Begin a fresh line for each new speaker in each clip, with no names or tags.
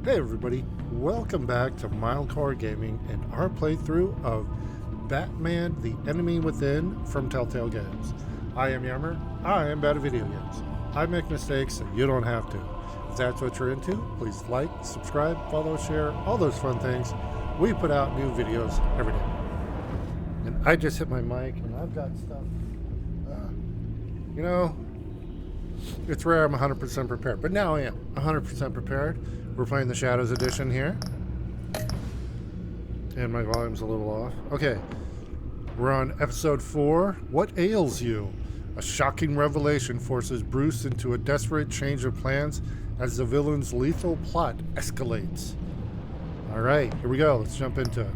Hey everybody, welcome back to Mildcore Gaming and our playthrough of Batman the Enemy Within from Telltale Games. I am Yammer, I am bad at video games. I make mistakes so you don't have to. If that's what you're into, please like, subscribe, follow, share, all those fun things. We put out new videos every day. And I just hit my mic and I've got stuff, it's rare I'm 100% prepared, but now I am 100% prepared. We're playing the Shadows Edition here. And my volume's a little off. Okay. We're on episode 4. What ails you? A shocking revelation forces Bruce into a desperate change of plans as the villain's lethal plot escalates. Alright, here we go. Let's jump into it.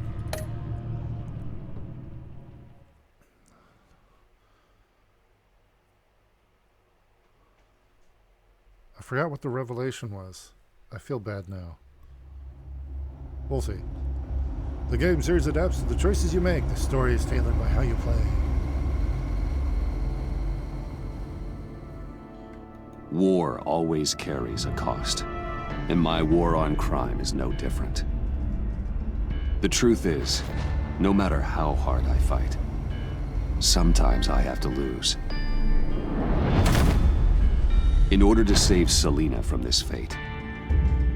I forgot what the revelation was. I feel bad now. We'll see. The game series adapts to the choices you make. The story is tailored by how you play.
War always carries a cost, and my war on crime is no different. The truth is, no matter how hard I fight, sometimes I have to lose. In order to save Selina from this fate,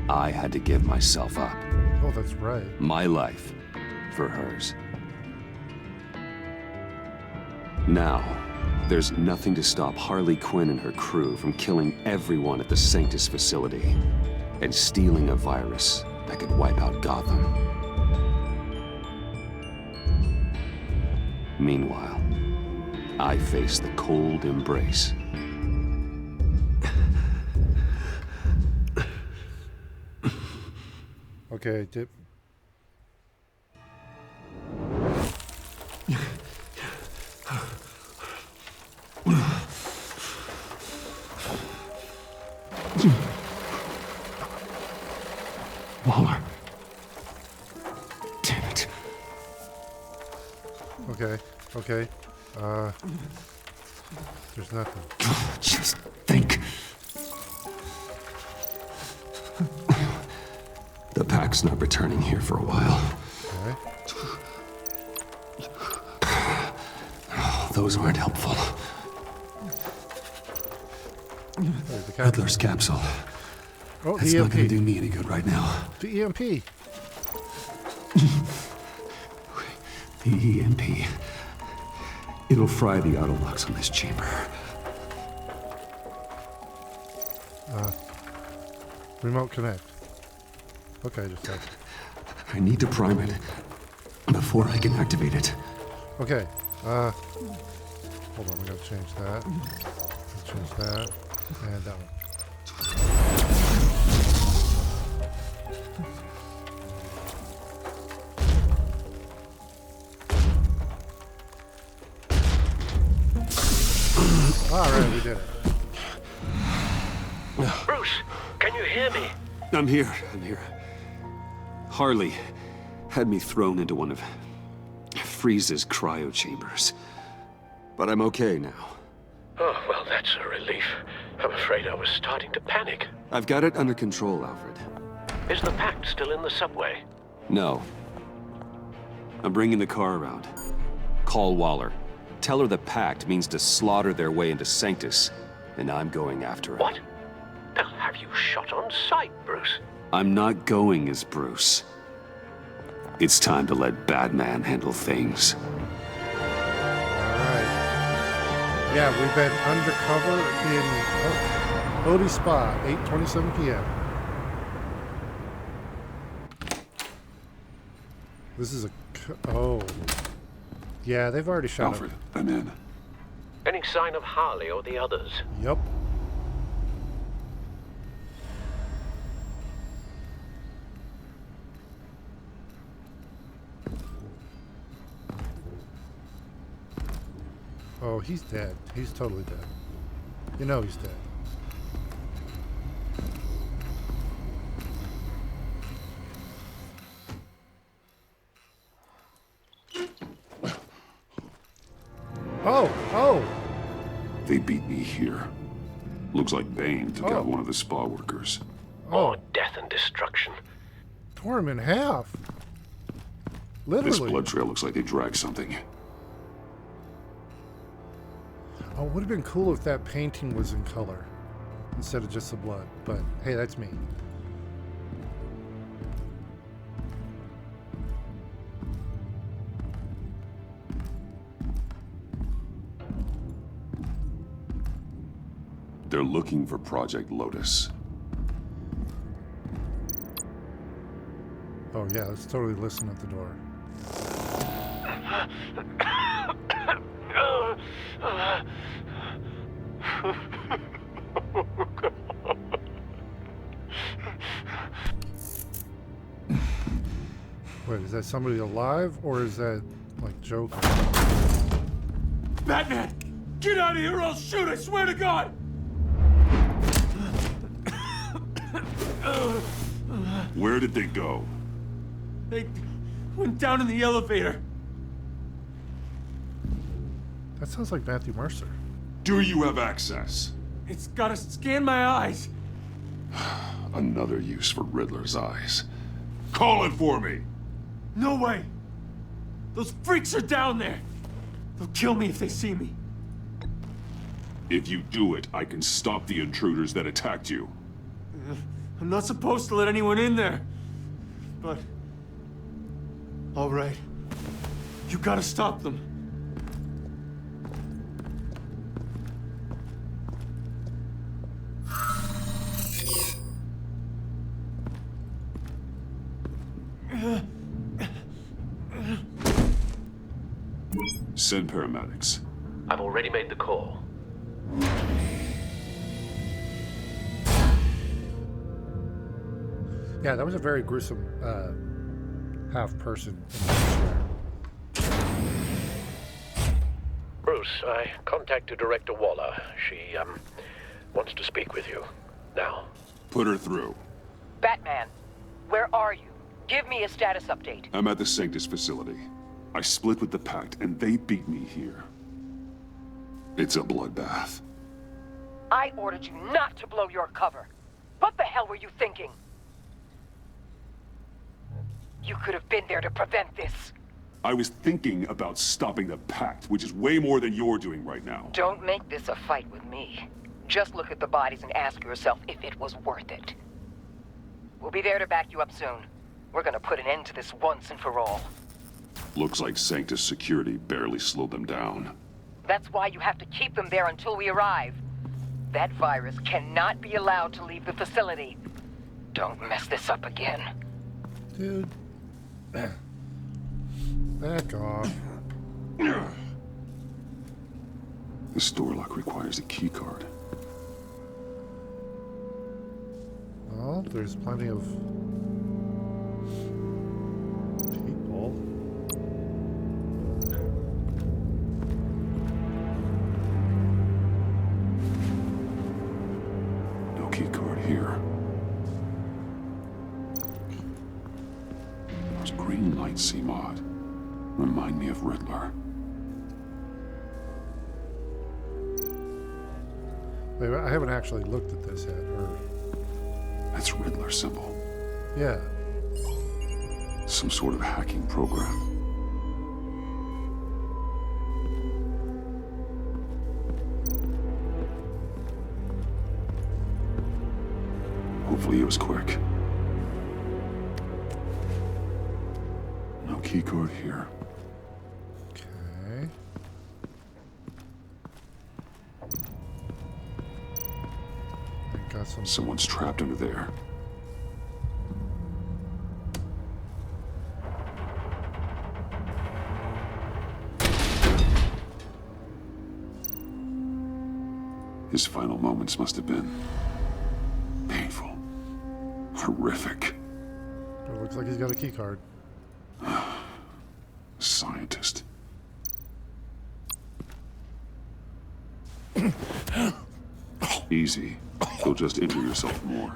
I had to give myself up.
Oh, that's right.
My life for hers. Now, there's nothing to stop Harley Quinn and her crew from killing everyone at the Sanctus facility and stealing a virus that could wipe out Gotham. Meanwhile, I face the cold embrace.
Okay,
Waller. Damn it.
Okay. There's nothing.
Just think. The pack's not returning here for a while.
Okay.
Those aren't helpful.
The
Adler's capsule.
Oh,
That's not going to do me any good right now.
The EMP.
The EMP. It'll fry the auto locks on this chamber.
Remote connect. Okay, just a sec.
I need to prime it before I can activate it.
Okay. Hold on, we gotta change that. Change that. And that one. Alright, we did it.
Bruce, can you hear me?
I'm here. Harley had me thrown into one of Freeze's cryo chambers. But I'm okay now.
Oh, well, that's a relief. I'm afraid I was starting to panic.
I've got it under control, Alfred.
Is the pact still in the subway?
No. I'm bringing the car around. Call Waller. Tell her the pact means to slaughter their way into Sanctus, and I'm going after it.
What? They'll have you shot on sight, Bruce.
I'm not going as Bruce. It's time to let Batman handle things.
Alright. Yeah, we've been undercover in Bodhi Spa, 8:27 p.m. This is a... Oh. Yeah, they've already shot
Alfred, I'm in.
Any sign of Harley or the others?
Yep. Oh, he's dead. He's totally dead. You know he's dead. Oh!
They beat me here. Looks like Bane took out one of the spa workers.
More death and destruction.
Tore him in half.
This
Literally.
blood trail looks like they dragged something.
Oh, it would have been cool if that painting was in color instead of just the blood. But hey, that's me.
They're looking for Project Lotus.
Oh yeah, let's totally listen at the door. Wait, is that somebody alive or is that like Joker?
Batman! Get out of here or I'll shoot, I swear to God!
Where did they go?
They went down in the elevator.
That sounds like Matthew Mercer.
Do you have access?
It's gotta scan my eyes.
Another use for Riddler's eyes. Call it for me!
No way! Those freaks are down there! They'll kill me if they see me.
If you do it, I can stop the intruders that attacked you.
I'm not supposed to let anyone in there. But... all right. You gotta stop them.
Send paramedics.
I've already made the call.
Yeah, that was a very gruesome half person.
Bruce, I contacted Director Waller. She, wants to speak with you. Now.
Put her through.
Batman, where are you? Give me a status update.
I'm at the Sanctus facility. I split with the Pact, and they beat me here. It's a bloodbath.
I ordered you not to blow your cover. What the hell were you thinking? You could have been there to prevent this.
I was thinking about stopping the Pact, which is way more than you're doing right now.
Don't make this a fight with me. Just look at the bodies and ask yourself if it was worth it. We'll be there to back you up soon. We're gonna put an end to this once and for all.
Looks like Sanctus security barely slowed them down.
That's why you have to keep them there until we arrive. That virus cannot be allowed to leave the facility. Don't mess this up again.
Dude. Back off.
This door lock requires a key card.
Well, there's plenty of people.
No key card here. Those green lights seem odd. Remind me of Riddler.
Wait, I haven't actually looked at this yet. Or
That's Riddler's symbol.
yeah.
Some sort of hacking program. Hopefully it was quick. No key card here.
Okay. I got some.
Someone's trapped under there. His final moments must have been painful, horrific.
It looks like he's got a key card.
Scientist. Easy. You'll just injure yourself more.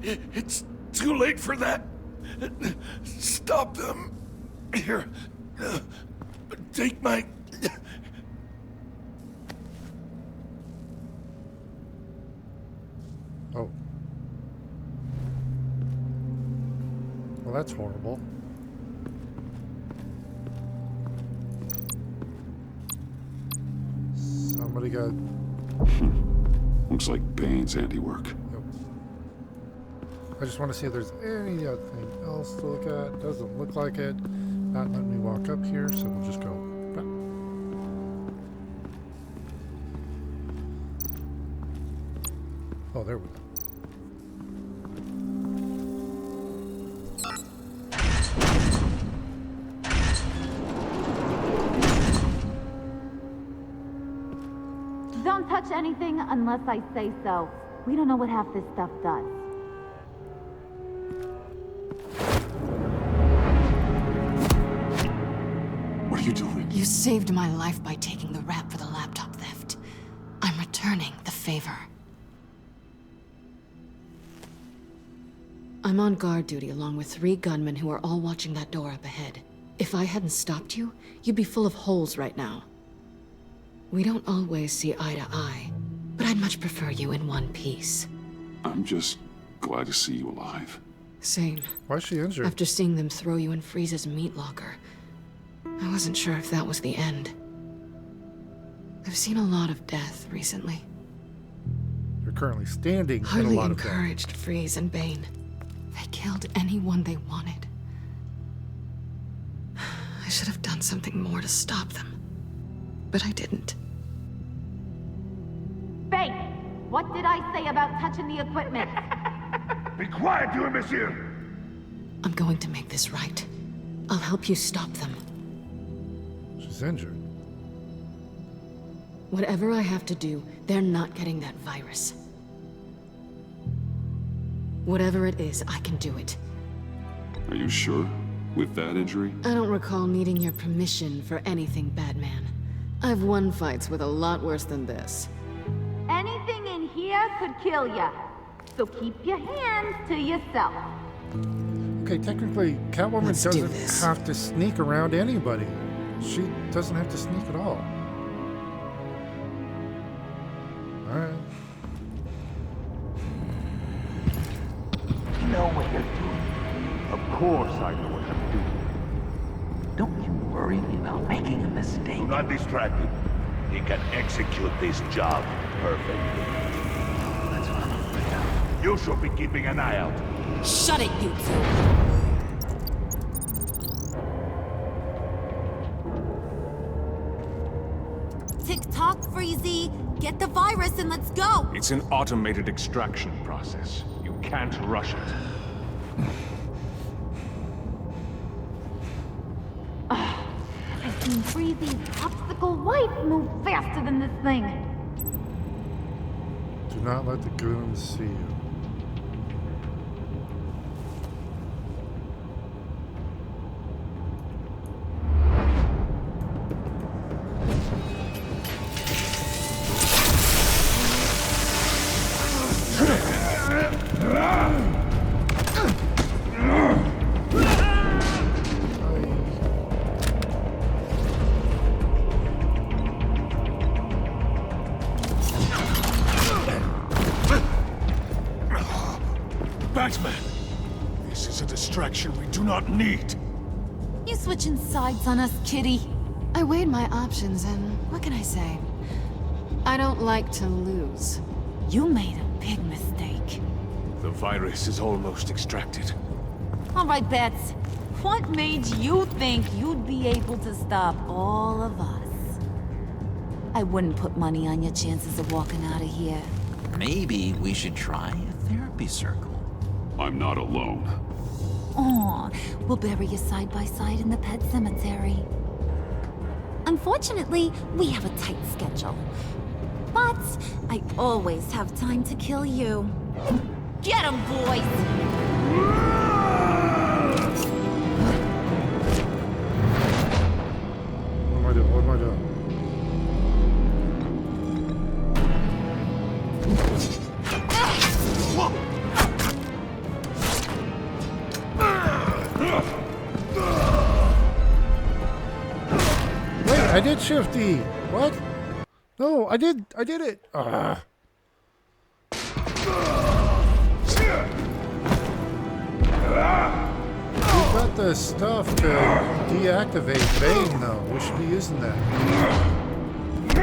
It's too late for that. Stop them. Here. Take my...
Oh. that's horrible. Somebody got...
Looks like Bane's handiwork.
I just want to see if there's anything else to look at. Doesn't look like it. Not letting me walk up here, so we'll just go back. Oh, there we go.
Don't touch anything unless I say so. We don't know what half this stuff does.
What are you doing?
You saved my life by taking the rap for the laptop theft. I'm returning the favor. I'm on guard duty along with 3 gunmen who are all watching that door up ahead. If I hadn't stopped you, you'd be full of holes right now. We don't always see eye to eye, but I'd much prefer you in one piece.
I'm just glad to see you alive.
Same.
Why is she injured?
After seeing them throw you in Freeze's meat locker, I wasn't sure if that was the end. I've seen a lot of death recently.
You're currently standing in a
Hardly
lot of death.
encouraged Freeze and Bane. They killed anyone they wanted. I should have done something more to stop them, but I didn't.
Bane, what did I say about touching the equipment?
Be quiet, you imbecile!
I'm going to make this right. I'll help you stop them.
She's injured.
Whatever I have to do, they're not getting that virus. Whatever it is, I can do it.
Are you sure? With that injury?
I don't recall needing your permission for anything, Batman. I've won fights with a lot worse than this.
Anything in here could kill ya. So keep your hands to yourself.
Okay, technically, Catwoman
Let's do
doesn't
this.
have to sneak around anybody. She doesn't have to sneak at all. Alright.
You know what you're doing. Of course I know what I'm doing. Don't you worry about making a mistake. Do not distract him. He can execute this job perfectly. That's what I'm afraid of. You should be keeping an eye out.
Shut it, you two!
Tick-tock, Freezy. Get the virus and let's go.
It's an automated extraction process. You can't rush it.
I've seen Freezy's obstacle wife move faster than this thing.
Do not let the goons see you.
Batman! This is a distraction we do not need.
You switching sides on us, kitty.
I weighed my options, and what can I say? I don't like to lose.
You made a big mistake.
The virus is almost extracted.
All right, Bats. What made you think you'd be able to stop all of us? I wouldn't put money on your chances of walking out of here.
Maybe we should try a therapy circle.
I'm not alone.
Aw, we'll bury you side by side in the pet cemetery. Unfortunately, we have a tight schedule. But I always have time to kill you. Get 'em, boys!
What am I doing? What am I doing? Wait, I did shift E. What? No, I did it. got the stuff to deactivate Bane, though. We should be using that. I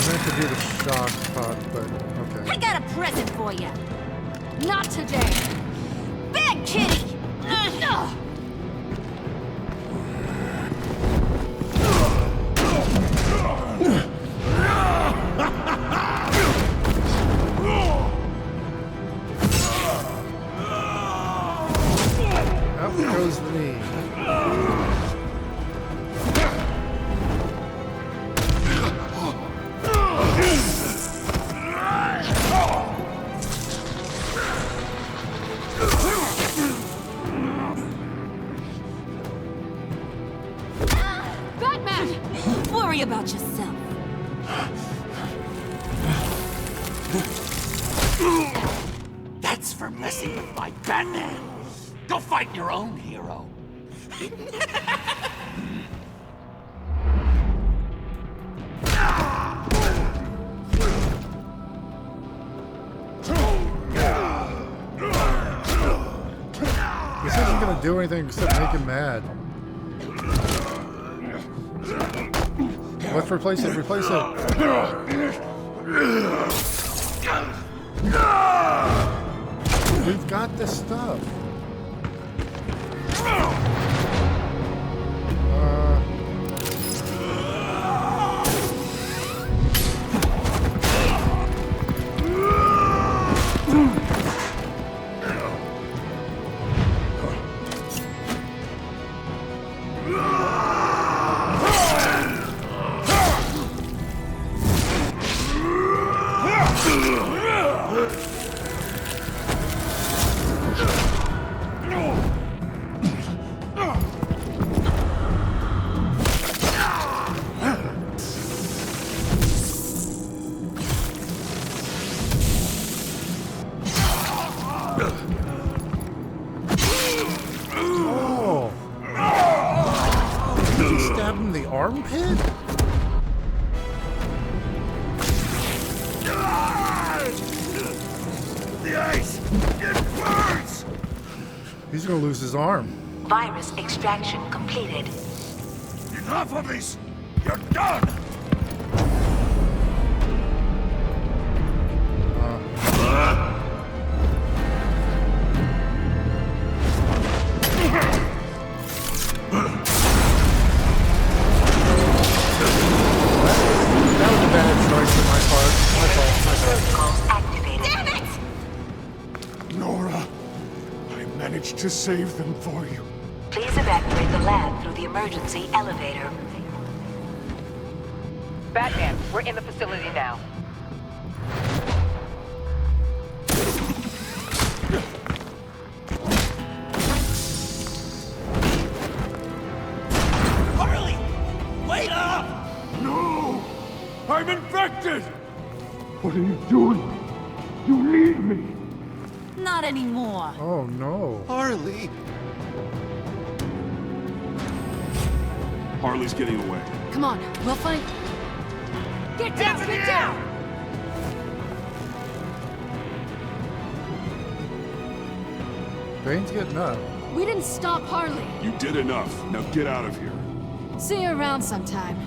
meant to do the shock pot, but okay.
I got a present for you. Not today. Bad kitty!
Out goes me.
Batman! Worry about yourself.
That's for messing with my Batman. Go fight your own hero.
This isn't gonna do anything except make him mad. Let's replace it, replace it. We've got this stuff. Armpit?
The ice! It burns!
He's gonna lose his arm.
Virus extraction completed.
Enough of this! You're done!
To save them for you.
Please evacuate the lab through the emergency elevator.
Batman, we're in the facility now.
Harley! Wait up!
No! I'm infected! What are you doing? You need me!
Not anymore.
Oh no.
Harley!
Harley's getting away.
Come on, we'll find...
Get down! Get down!
Bane's getting up.
We didn't stop Harley.
You did enough. Now get out of here.
See you around sometime.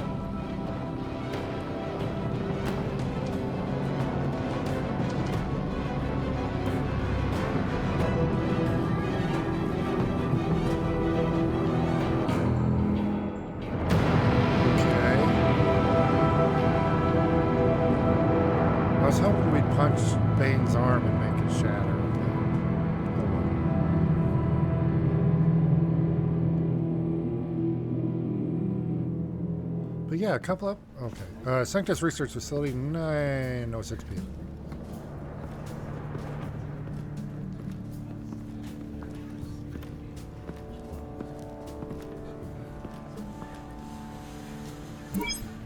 I was hoping we'd punch Bane's arm and make it shatter. But yeah, a couple up. Okay. Sanctus Research Facility, 9:06 p.m.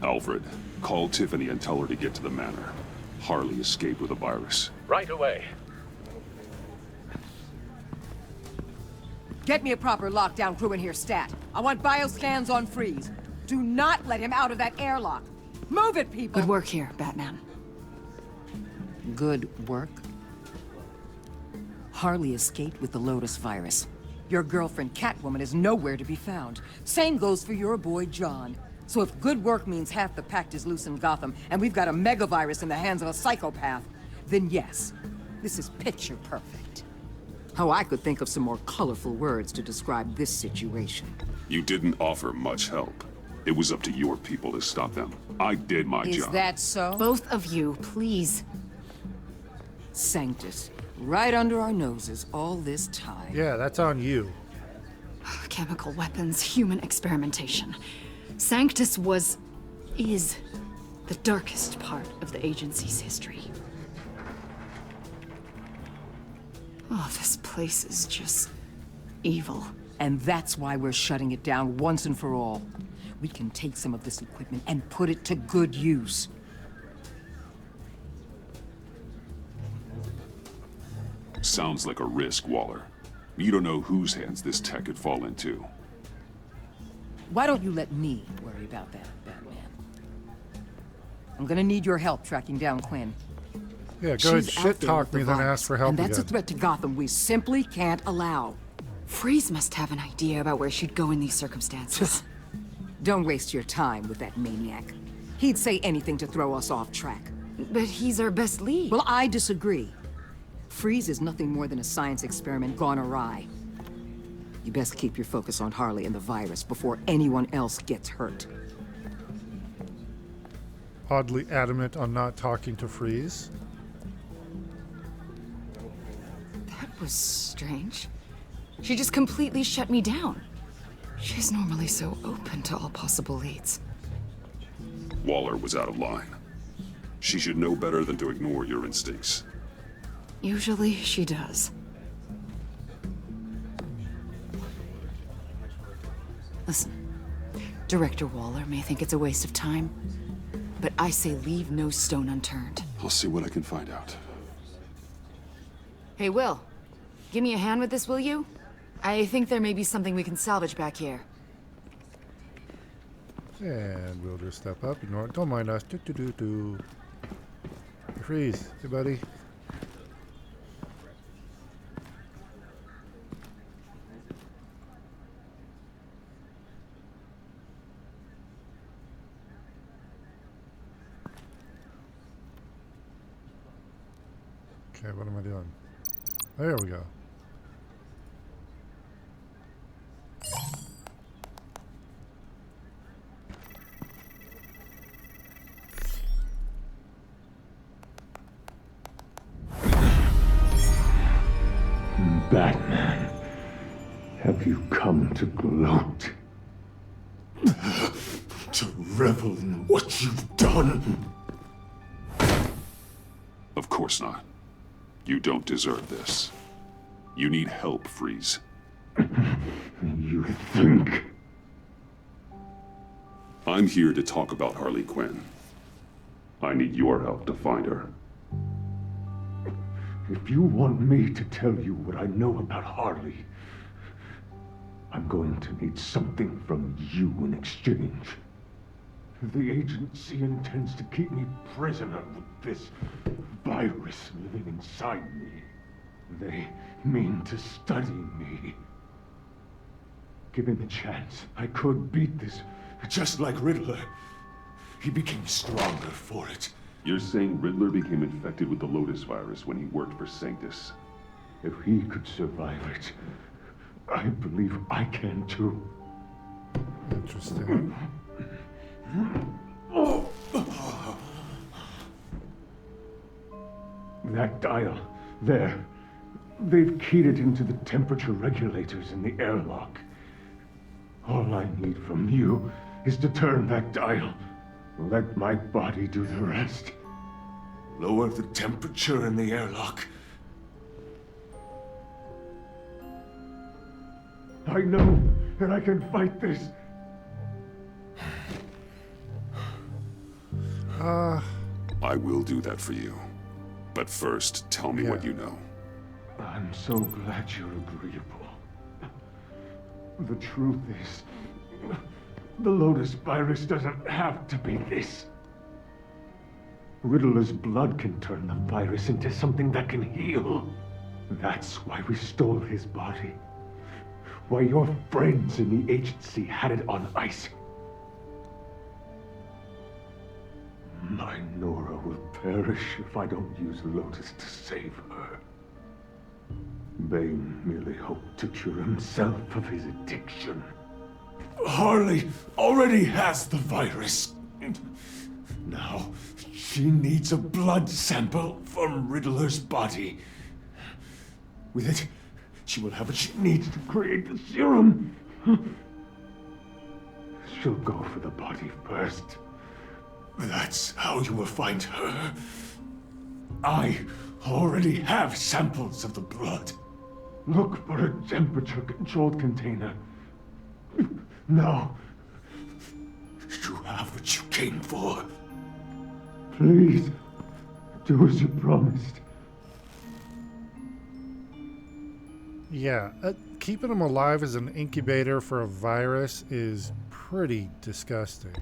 Alfred, call Tiffany and tell her to get to the manor. Harley escaped with a virus.
Right away.
Get me a proper lockdown crew in here, stat. I want bioscans on Freeze. Do not let him out of that airlock. Move it, people!
Good work here, Batman.
Good work? Harley escaped with the Lotus virus. Your girlfriend, Catwoman, is nowhere to be found. Same goes for your boy, John. So if good work means half the pact is loose in Gotham, and we've got a megavirus in the hands of a psychopath, then yes, this is picture perfect. Oh, I could think of some more colorful words to describe this situation.
You didn't offer much help. It was up to your people to stop them. I did my job.
Is that so?
Both of you, please.
Sanctus, right under our noses all this time.
Yeah, that's on you.
Chemical weapons, human experimentation. Sanctus is the darkest part of the agency's history. Oh, this place is just evil.
And that's why we're shutting it down once and for all. We can take some of this equipment and put it to good use.
Sounds like a risk, Waller. You don't know whose hands this tech could fall into.
Why don't you let me worry about that, Batman? I'm gonna need your help tracking down Quinn.
Yeah, go ahead,
She's out
shit
there
talk
with the
me, then
virus,
ask for help
and that's
again.
a threat to Gotham we simply can't allow.
Freeze must have an idea about where she'd go in these circumstances.
Don't waste your time with that maniac. He'd say anything to throw us off track.
But he's our best lead.
Well, I disagree. Freeze is nothing more than a science experiment gone awry. You best keep your focus on Harley and the virus before anyone else gets hurt.
Oddly adamant on not talking to Freeze.
That was strange. She just completely shut me down. She's normally so open to all possible leads.
Waller was out of line. She should know better than to ignore your instincts.
Usually she does. Listen, Director Waller may think it's a waste of time, but I say leave no stone unturned.
I'll see what I can find out.
Hey, Will, give me a hand with this, will you? I think there may be something we can salvage back here.
And we'll just step up, ignore it. Don't mind us. Freeze. Hey, buddy. Okay, what am I doing? There we go.
Batman, have you come to gloat? To revel in what you've done?
Of course not. You don't deserve this. You need help, Freeze.
You think?
I'm here to talk about Harley Quinn. I need your help to find her.
If you want me to tell you what I know about Harley, I'm going to need something from you in exchange. The agency intends to keep me prisoner with this virus living inside me. They mean to study me. Given the chance, I could beat this, just like Riddler. He became stronger for it.
You're saying Riddler became infected with the Lotus virus when he worked for Sanctus?
If he could survive it, I believe I can too.
Interesting.
That dial, there. They've keyed it into the temperature regulators in the airlock. All I need from you is to turn that dial. Let my body do the rest. Lower the temperature in the airlock. I know that I can fight this.
I will do that for you. But first, tell me what you know.
I'm so glad you're agreeable. The truth is, the Lotus virus doesn't have to be this. Riddler's blood can turn the virus into something that can heal. That's why we stole his body. Why your friends in the agency had it on ice. My Nora will perish if I don't use Lotus to save her. Bane merely hoped to cure himself of his addiction.
Harley already has the virus. Now, she needs a blood sample from Riddler's body. With it, she will have what she needs to create the serum.
She'll go for the body first.
That's how you will find her. I already have samples of the blood.
Look for a temperature-controlled container. Now.
You have what you came for.
Please, do as you promised.
Yeah, keeping him alive as an incubator for a virus is pretty disgusting.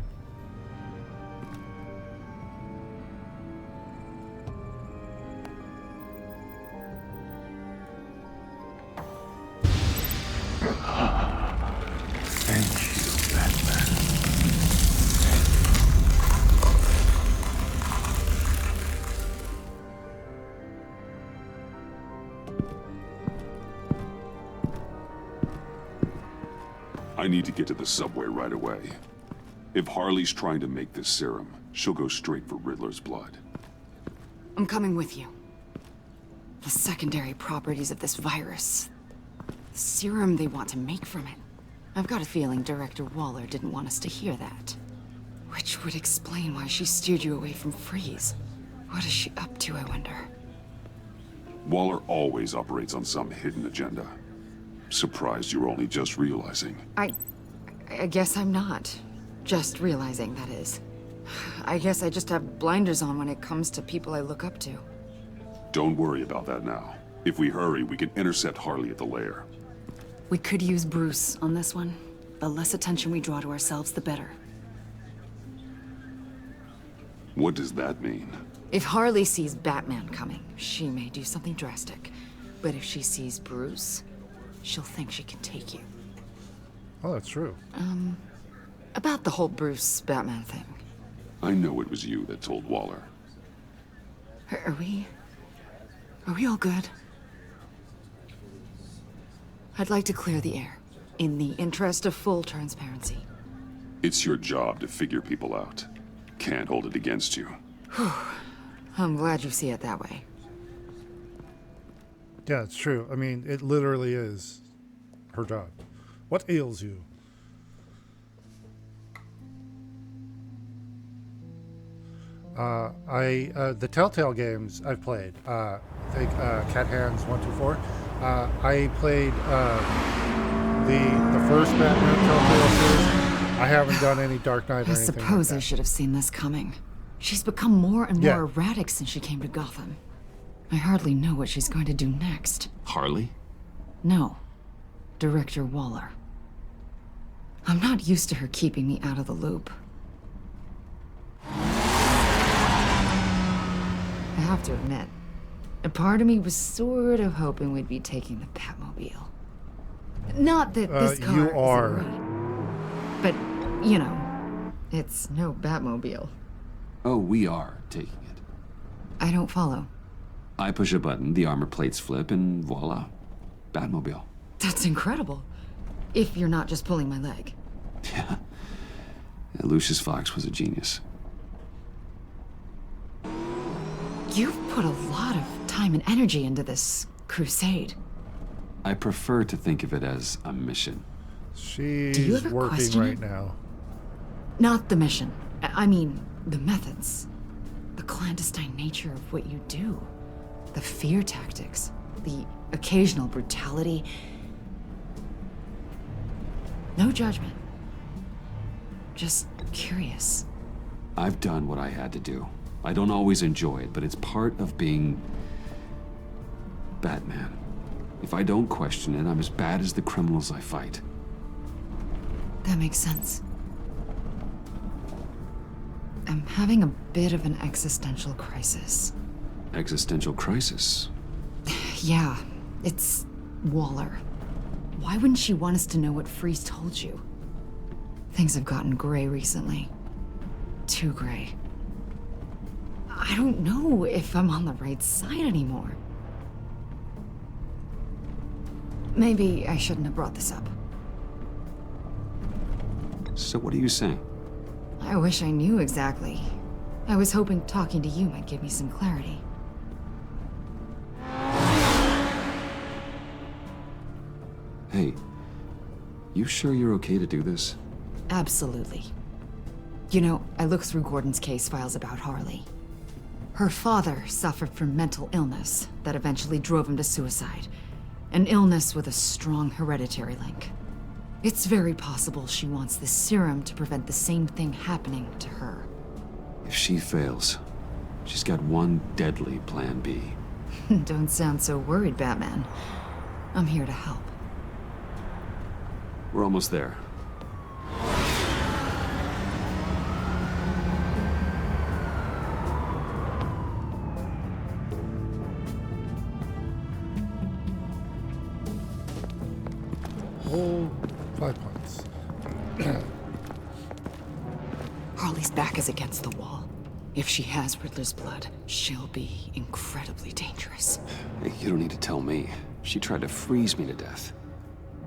Thank you, Batman.
I need to get to the subway right away. If Harley's trying to make this serum, she'll go straight for Riddler's blood.
I'm coming with you. The secondary properties of this virus. The serum they want to make from it. I've got a feeling Director Waller didn't want us to hear that. Which would explain why she steered you away from Freeze. What is she up to, I wonder?
Waller always operates on some hidden agenda. Surprised you're only just realizing.
I guess I'm not. Just realizing, that is. I guess I just have blinders on when it comes to people I look up to.
Don't worry about that now. If we hurry, we can intercept Harley at the lair.
We could use Bruce on this one. The less attention we draw to ourselves, the better.
What does that mean?
If Harley sees Batman coming, she may do something drastic. But if she sees Bruce, she'll think she can take you.
Oh, that's true.
About the whole Bruce-Batman thing.
I know it was you that told Waller.
Are we all good? I'd like to clear the air, in the interest of full transparency.
It's your job to figure people out. Can't hold it against you.
I'm glad you see it that way.
Yeah, it's true. I mean, it literally is her job. What ails you? The Telltale games I've played. I think Cat Hands 1, 2, 4. I played the first Batman Telltale series. I haven't done any Dark Knight or anything.
I suppose
like
I should have seen this coming. She's become more and more
Yeah.
erratic since she came to Gotham. I hardly know what she's going to do next.
Harley?
No. Director Waller. I'm not used to her keeping me out of the loop. I have to admit, a part of me was sort of hoping we'd be taking the Batmobile. Not that this car
you
is
are.
great, but, you know, it's no Batmobile.
Oh, we are taking it.
I don't follow.
I push a button, the armor plates flip, and voila. Batmobile.
That's incredible. If you're not just pulling my leg.
Yeah. Lucius Fox was a genius.
You've put a lot of time and energy into this crusade.
I prefer to think of it as a mission.
She's working
question
right
it?
now.
Not the mission. I mean, the methods. The clandestine nature of what you do. The fear tactics. The occasional brutality. No judgment. Just curious.
I've done what I had to do. I don't always enjoy it, but it's part of being Batman. If I don't question it, I'm as bad as the criminals I fight.
That makes sense. I'm having a bit of an existential crisis.
Existential crisis?
Yeah, it's Waller. Why wouldn't she want us to know what Freeze told you? Things have gotten gray recently. Too gray. I don't know if I'm on the right side anymore. Maybe I shouldn't have brought this up.
So what are you saying?
I wish I knew exactly. I was hoping talking to you might give me some clarity.
Hey, you sure you're okay to do this?
Absolutely. You know, I looked through Gordon's case files about Harley. Her father suffered from mental illness that eventually drove him to suicide. An illness with a strong hereditary link. It's very possible she wants this serum to prevent the same thing happening to her.
If she fails, she's got one deadly plan B.
Don't sound so worried, Batman. I'm here to help.
We're almost there.
Whole 5 points.
Harley's back is against the wall. If she has Riddler's blood, she'll be incredibly dangerous.
Hey, you don't need to tell me. She tried to freeze me to death.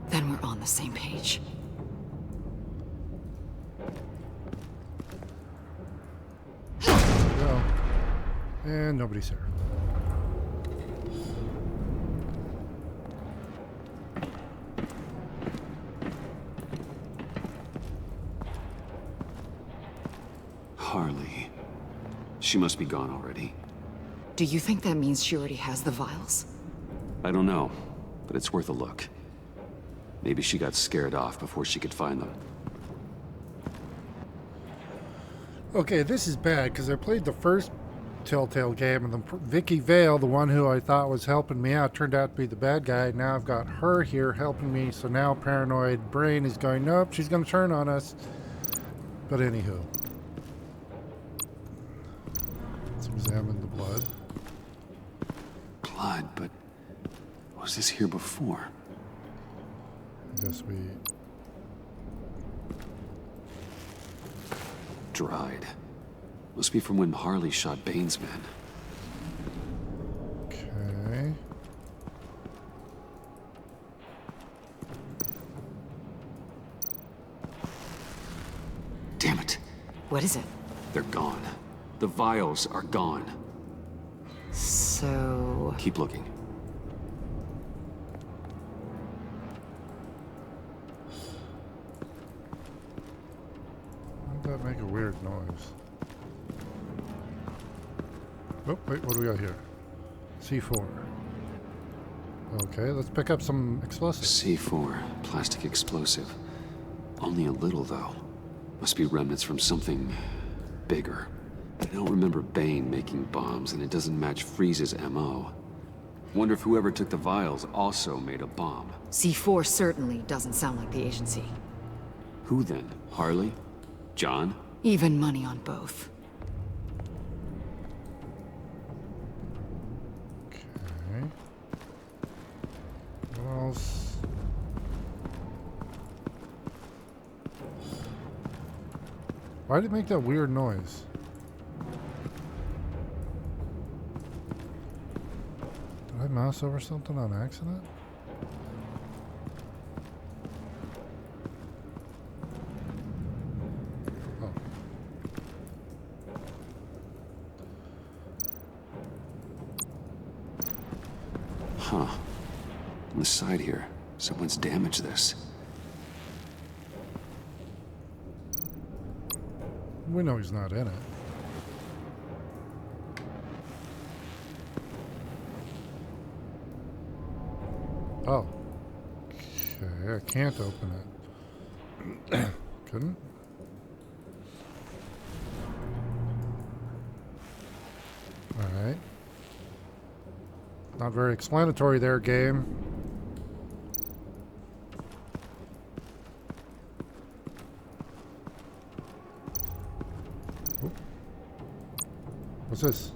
Then we're on the same page.
There we go. And nobody's here.
Harley. She must be gone already.
Do you think that means she already has the vials?
I don't know, but it's worth a look. Maybe she got scared off before she could find them.
Okay, this is bad because I played the first Telltale game and Vicky Vale, the one who I thought was helping me out, turned out to be the bad guy. Now I've got her here helping me, so now paranoid brain is going, nope, she's going to turn on us. But anywho. Let's examine the blood.
Blood, but was this here before?
I guess we...
Dried. Must be from when Harley shot Bane's men.
Okay.
Damn it.
What is it?
They're gone. The vials are gone.
So...
Keep looking.
Why did that make a weird noise? Oh, wait, what do we got here? C4. Okay, let's pick up some explosives.
C4, plastic explosive. Only a little, though. Must be remnants from something bigger. I don't remember Bane making bombs, and it doesn't match Freeze's MO. Wonder if whoever took the vials also made a bomb.
C4 certainly doesn't sound like the agency.
Who then? Harley? John?
Even money on both.
Okay. What else? Why did it make that weird noise? Did I mouse over something on accident? Oh.
Huh. On the side here, someone's damaged this.
We know he's not in it. Oh. Okay, I can't open it. Couldn't? Alright. Not very explanatory there, game. What's this?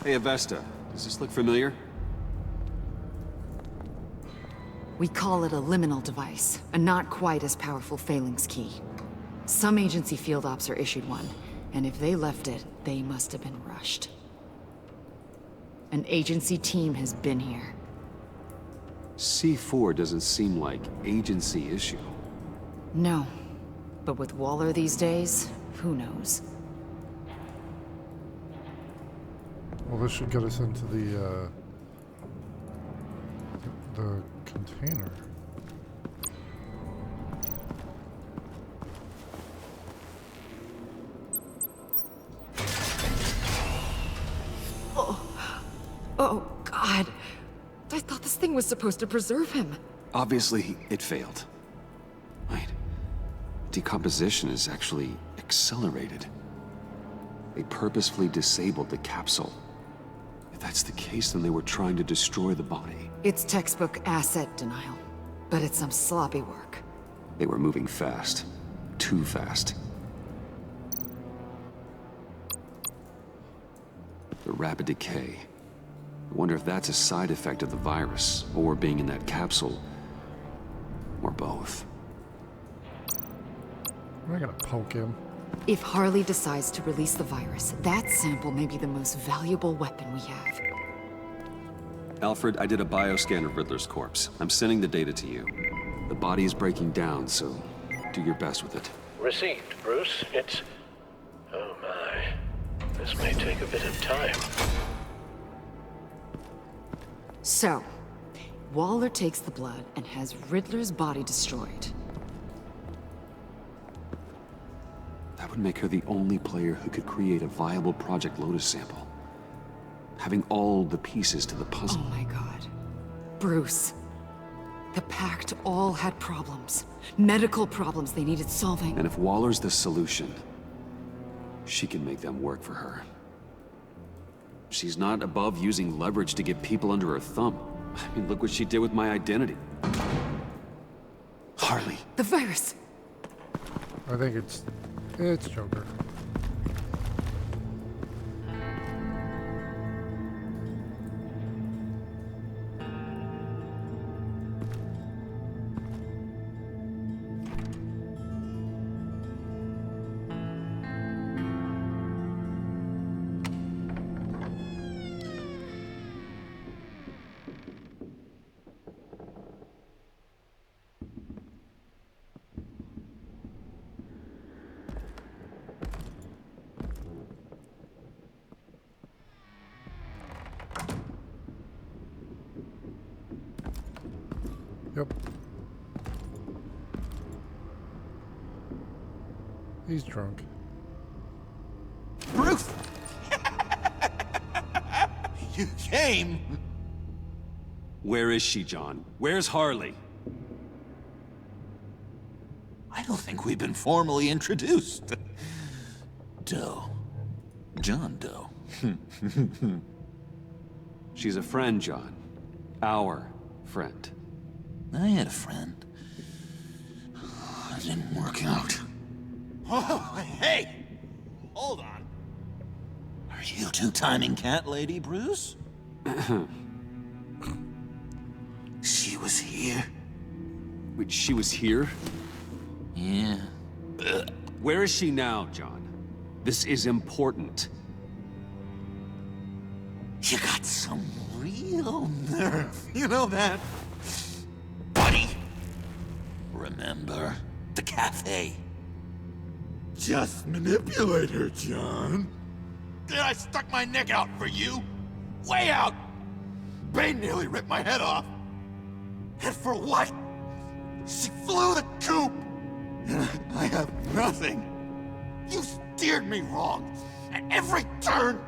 Hey, Avesta. Does this look familiar?
We call it a liminal device, a not quite as powerful phalanx key. Some agency field ops are issued one, and if they left it, they must have been rushed. An agency team has been here.
C4 doesn't seem like agency issue.
No, but with Waller these days, who knows?
Well, this should get us into the container.
Oh, God. I thought this thing was supposed to preserve him.
Obviously, it failed. Wait. Decomposition is actually accelerated. They purposefully disabled the capsule. If that's the case, then they were trying to destroy the body.
It's textbook asset denial, but it's some sloppy work.
They were moving fast. Too fast. The rapid decay. I wonder if that's a side effect of the virus, or being in that capsule, or both.
I'm not gonna poke him.
If Harley decides to release the virus, that sample may be the most valuable weapon we have.
Alfred, I did a bioscan of Riddler's corpse. I'm sending the data to you. The body is breaking down, so do your best with it.
Received, Bruce. It's... Oh my. This may take a bit of time.
So, Waller takes the blood and has Riddler's body destroyed.
That would make her the only player who could create a viable Project Lotus sample. Having all the pieces to the puzzle.
Oh my God. Bruce. The Pact all had problems. Medical problems they needed solving.
And if Waller's the solution, she can make them work for her. She's not above using leverage to get people under her thumb. I mean, look what she did with my identity. Harley.
The virus.
I think it's Joker. Yep. He's drunk.
Bruce! You came!
Where is she, John? Where's Harley?
I don't think we've been formally introduced. Doe. John Doe.
She's a friend, John. Our friend.
I had a friend. It didn't work out. Oh, hey! Hold on. Are you two-timing cat lady, Bruce? She was here.
Wait, she was here?
Yeah.
Where is she now, John? This is important.
You got some real nerve. You know that? Buddy! Remember the cafe? Just manipulate her, John. Then I stuck my neck out for you. Way out! Bane nearly ripped my head off. And for what? She flew the coop! And I have nothing. You steered me wrong. At every turn.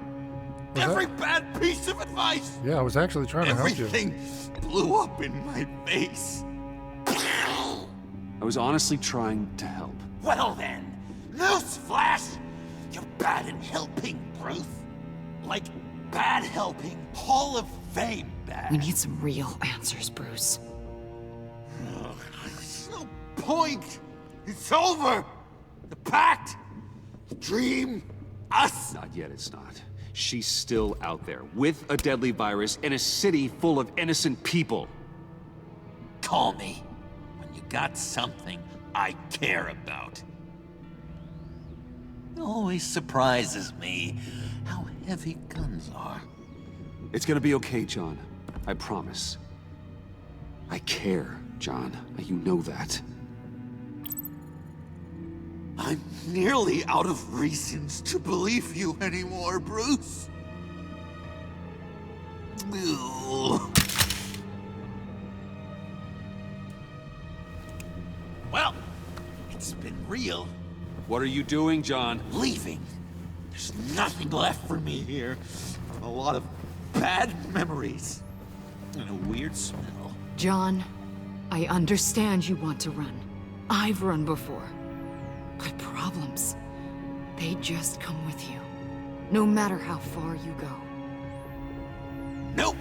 Every bad piece of advice.
Yeah, I was actually trying to help you.
Everything blew up in my face.
I was honestly trying to help.
Well then, newsflash! You're bad at helping, Bruce. Like bad helping, Hall of Fame bad.
We need some real answers, Bruce.
There's no point. It's over. The pact. Dream? Us?
Not yet, it's not. She's still out there, with a deadly virus, in a city full of innocent people.
Call me when you got something I care about. It always surprises me how heavy guns are.
It's gonna be okay, John. I promise. I care, John. You know that.
I'm nearly out of reasons to believe you anymore, Bruce. Ugh. Well, it's been real.
What are you doing, John?
Leaving. There's nothing left for me here. A lot of bad memories. And a weird smell.
John, I understand you want to run. I've run before. But problems, they just come with you. No matter how far you go.
Nope.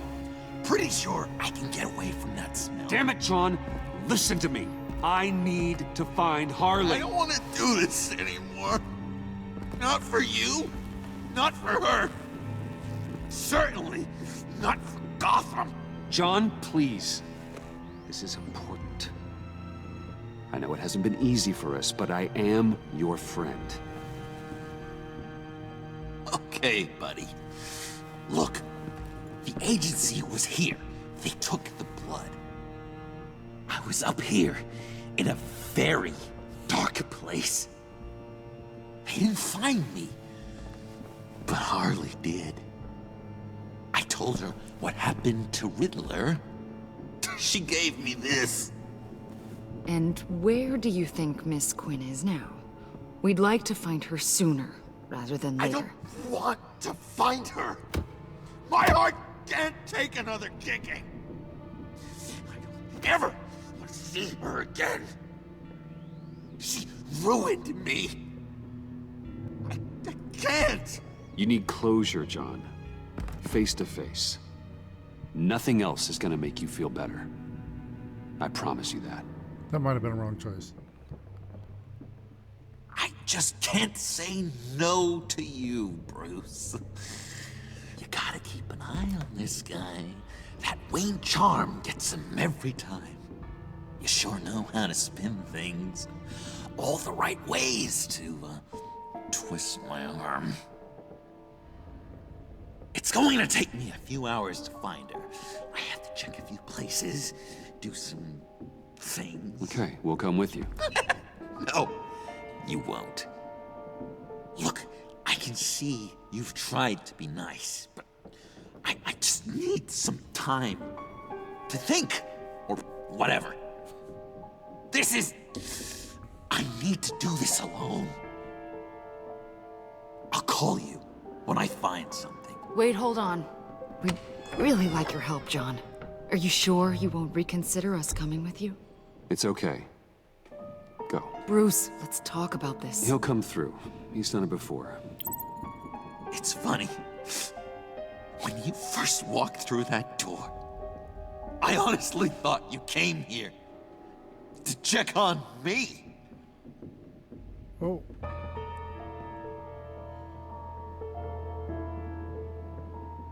Pretty sure I can get away from that smell.
Damn it, John! Listen to me. I need to find Harley.
I don't want to do this anymore. Not for you. Not for her. Certainly not for Gotham.
John, please. This is important. I know it hasn't been easy for us, but I am your friend.
Okay, buddy. Look, the agency was here. They took the blood. I was up here in a very dark place. They didn't find me, but Harley did. I told her what happened to Riddler. She gave me this.
And where do you think Miss Quinn is now? We'd like to find her sooner, rather than later.
I don't want to find her. My heart can't take another kicking. I don't ever want to see her again. She ruined me. I can't.
You need closure, John. Face to face. Nothing else is gonna make you feel better. I promise you that.
That might have been a wrong choice.
I just can't say no to you, Bruce. You gotta keep an eye on this guy. That Wayne charm gets him every time. You sure know how to spin things. All the right ways to twist my arm. It's going to take me a few hours to find her. I have to check a few places, do some things.
Okay, we'll come with you.
No, you won't. Look, I can see you've tried to be nice, but I just need some time to think, or whatever. I need to do this alone. I'll call you when I find something.
Wait, hold on. We'd really like your help, John. Are you sure you won't reconsider us coming with you?
It's okay. Go.
Bruce, let's talk about this.
He'll come through. He's done it before.
It's funny. When you first walked through that door, I honestly thought you came here to check on me.
Oh.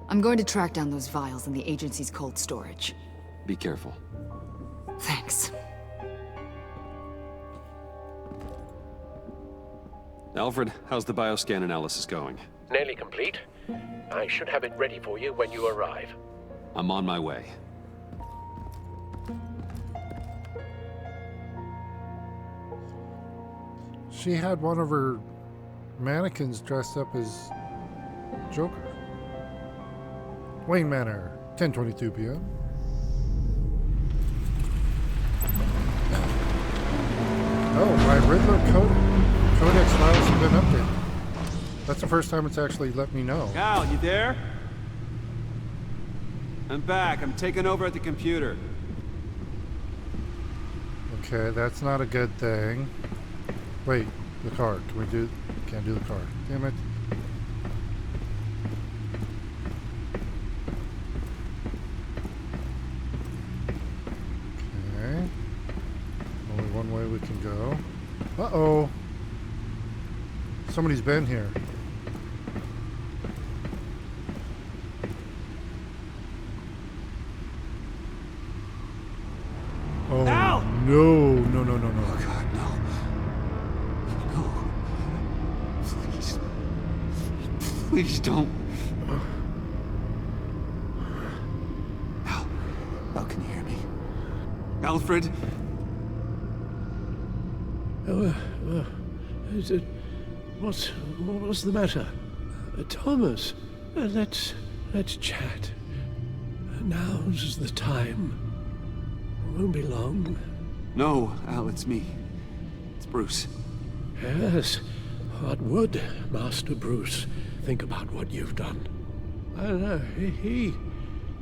I'm going to track down those vials in the agency's cold storage.
Be careful.
Thanks.
Alfred, how's the bioscan analysis going?
Nearly complete. I should have it ready for you when you arrive.
I'm on my way.
She had one of her mannequins dressed up as Joker. Wayne Manor, 10:22 p.m. Oh, my Riddler Codex files have been updated. That's the first time it's actually let me know.
Cal, you there? I'm back. I'm taking over at the computer.
Okay, that's not a good thing. Wait, the card. Can we do... Can't do the card. Damn it. Okay. Only one way we can go. Uh-oh. Somebody's been here. Oh,
Al!
no, no, no, no, no.
Oh, God, no. No. Please. Please don't. Al, can you hear me? Alfred?
What's the matter? Thomas, let's chat. Now's the time. Won't be long.
No, Al, it's me. It's Bruce.
Yes. What would Master Bruce think about what you've done? I don't know.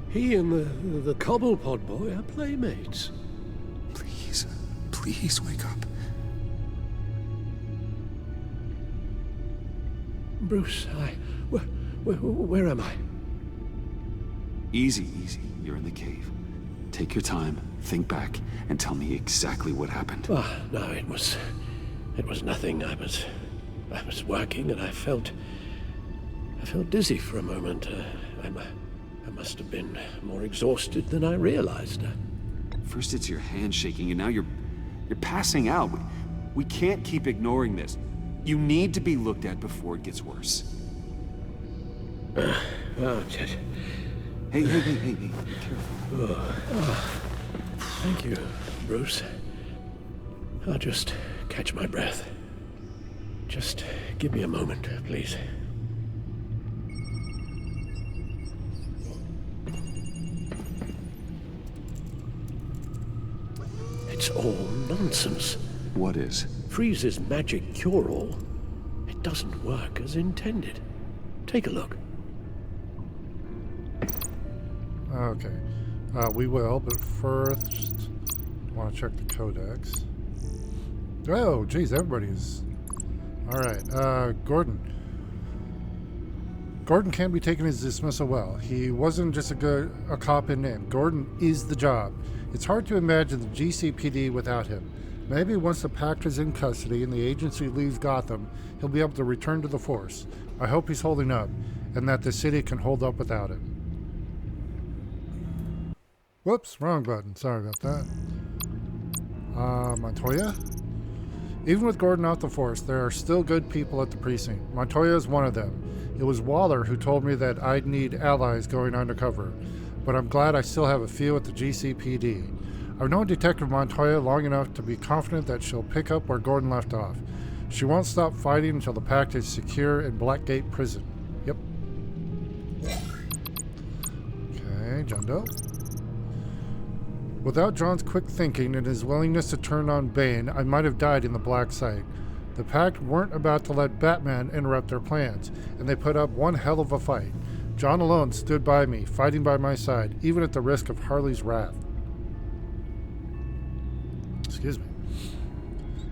He and the Cobblepot boy are playmates.
Please wake up.
Bruce, where am I?
Easy. You're in the cave. Take your time, think back, and tell me exactly what happened.
No, it was nothing. I was working and I felt dizzy for a moment. I must have been more exhausted than I realized.
First it's your hand shaking, and now you're passing out. We can't keep ignoring this. You need to be looked at before it gets worse. Hey, be careful.
Thank you, Bruce. I'll just catch my breath. Just give me a moment, please. It's all nonsense.
What is?
Freeze's magic cure-all. It doesn't work as intended. Take a look.
Okay. We will, but first, I want to check the codex. Oh, geez, everybody's... Alright, Gordon. Gordon can't be taking his dismissal well. He wasn't just a cop in name. Gordon is the job. It's hard to imagine the GCPD without him. Maybe once the Pact is in custody and the agency leaves Gotham, he'll be able to return to the Force. I hope he's holding up, and that the city can hold up without him. Whoops, wrong button. Sorry about that. Montoya? Even with Gordon out the Force, there are still good people at the precinct. Montoya is one of them. It was Waller who told me that I'd need allies going undercover, but I'm glad I still have a few at the GCPD. I've known Detective Montoya long enough to be confident that she'll pick up where Gordon left off. She won't stop fighting until the Pact is secure in Blackgate Prison. Yep. Okay, John Doe. Without John's quick thinking and his willingness to turn on Bane, I might have died in the black site. The Pact weren't about to let Batman interrupt their plans, and they put up one hell of a fight. John alone stood by me, fighting by my side, even at the risk of Harley's wrath. Excuse me.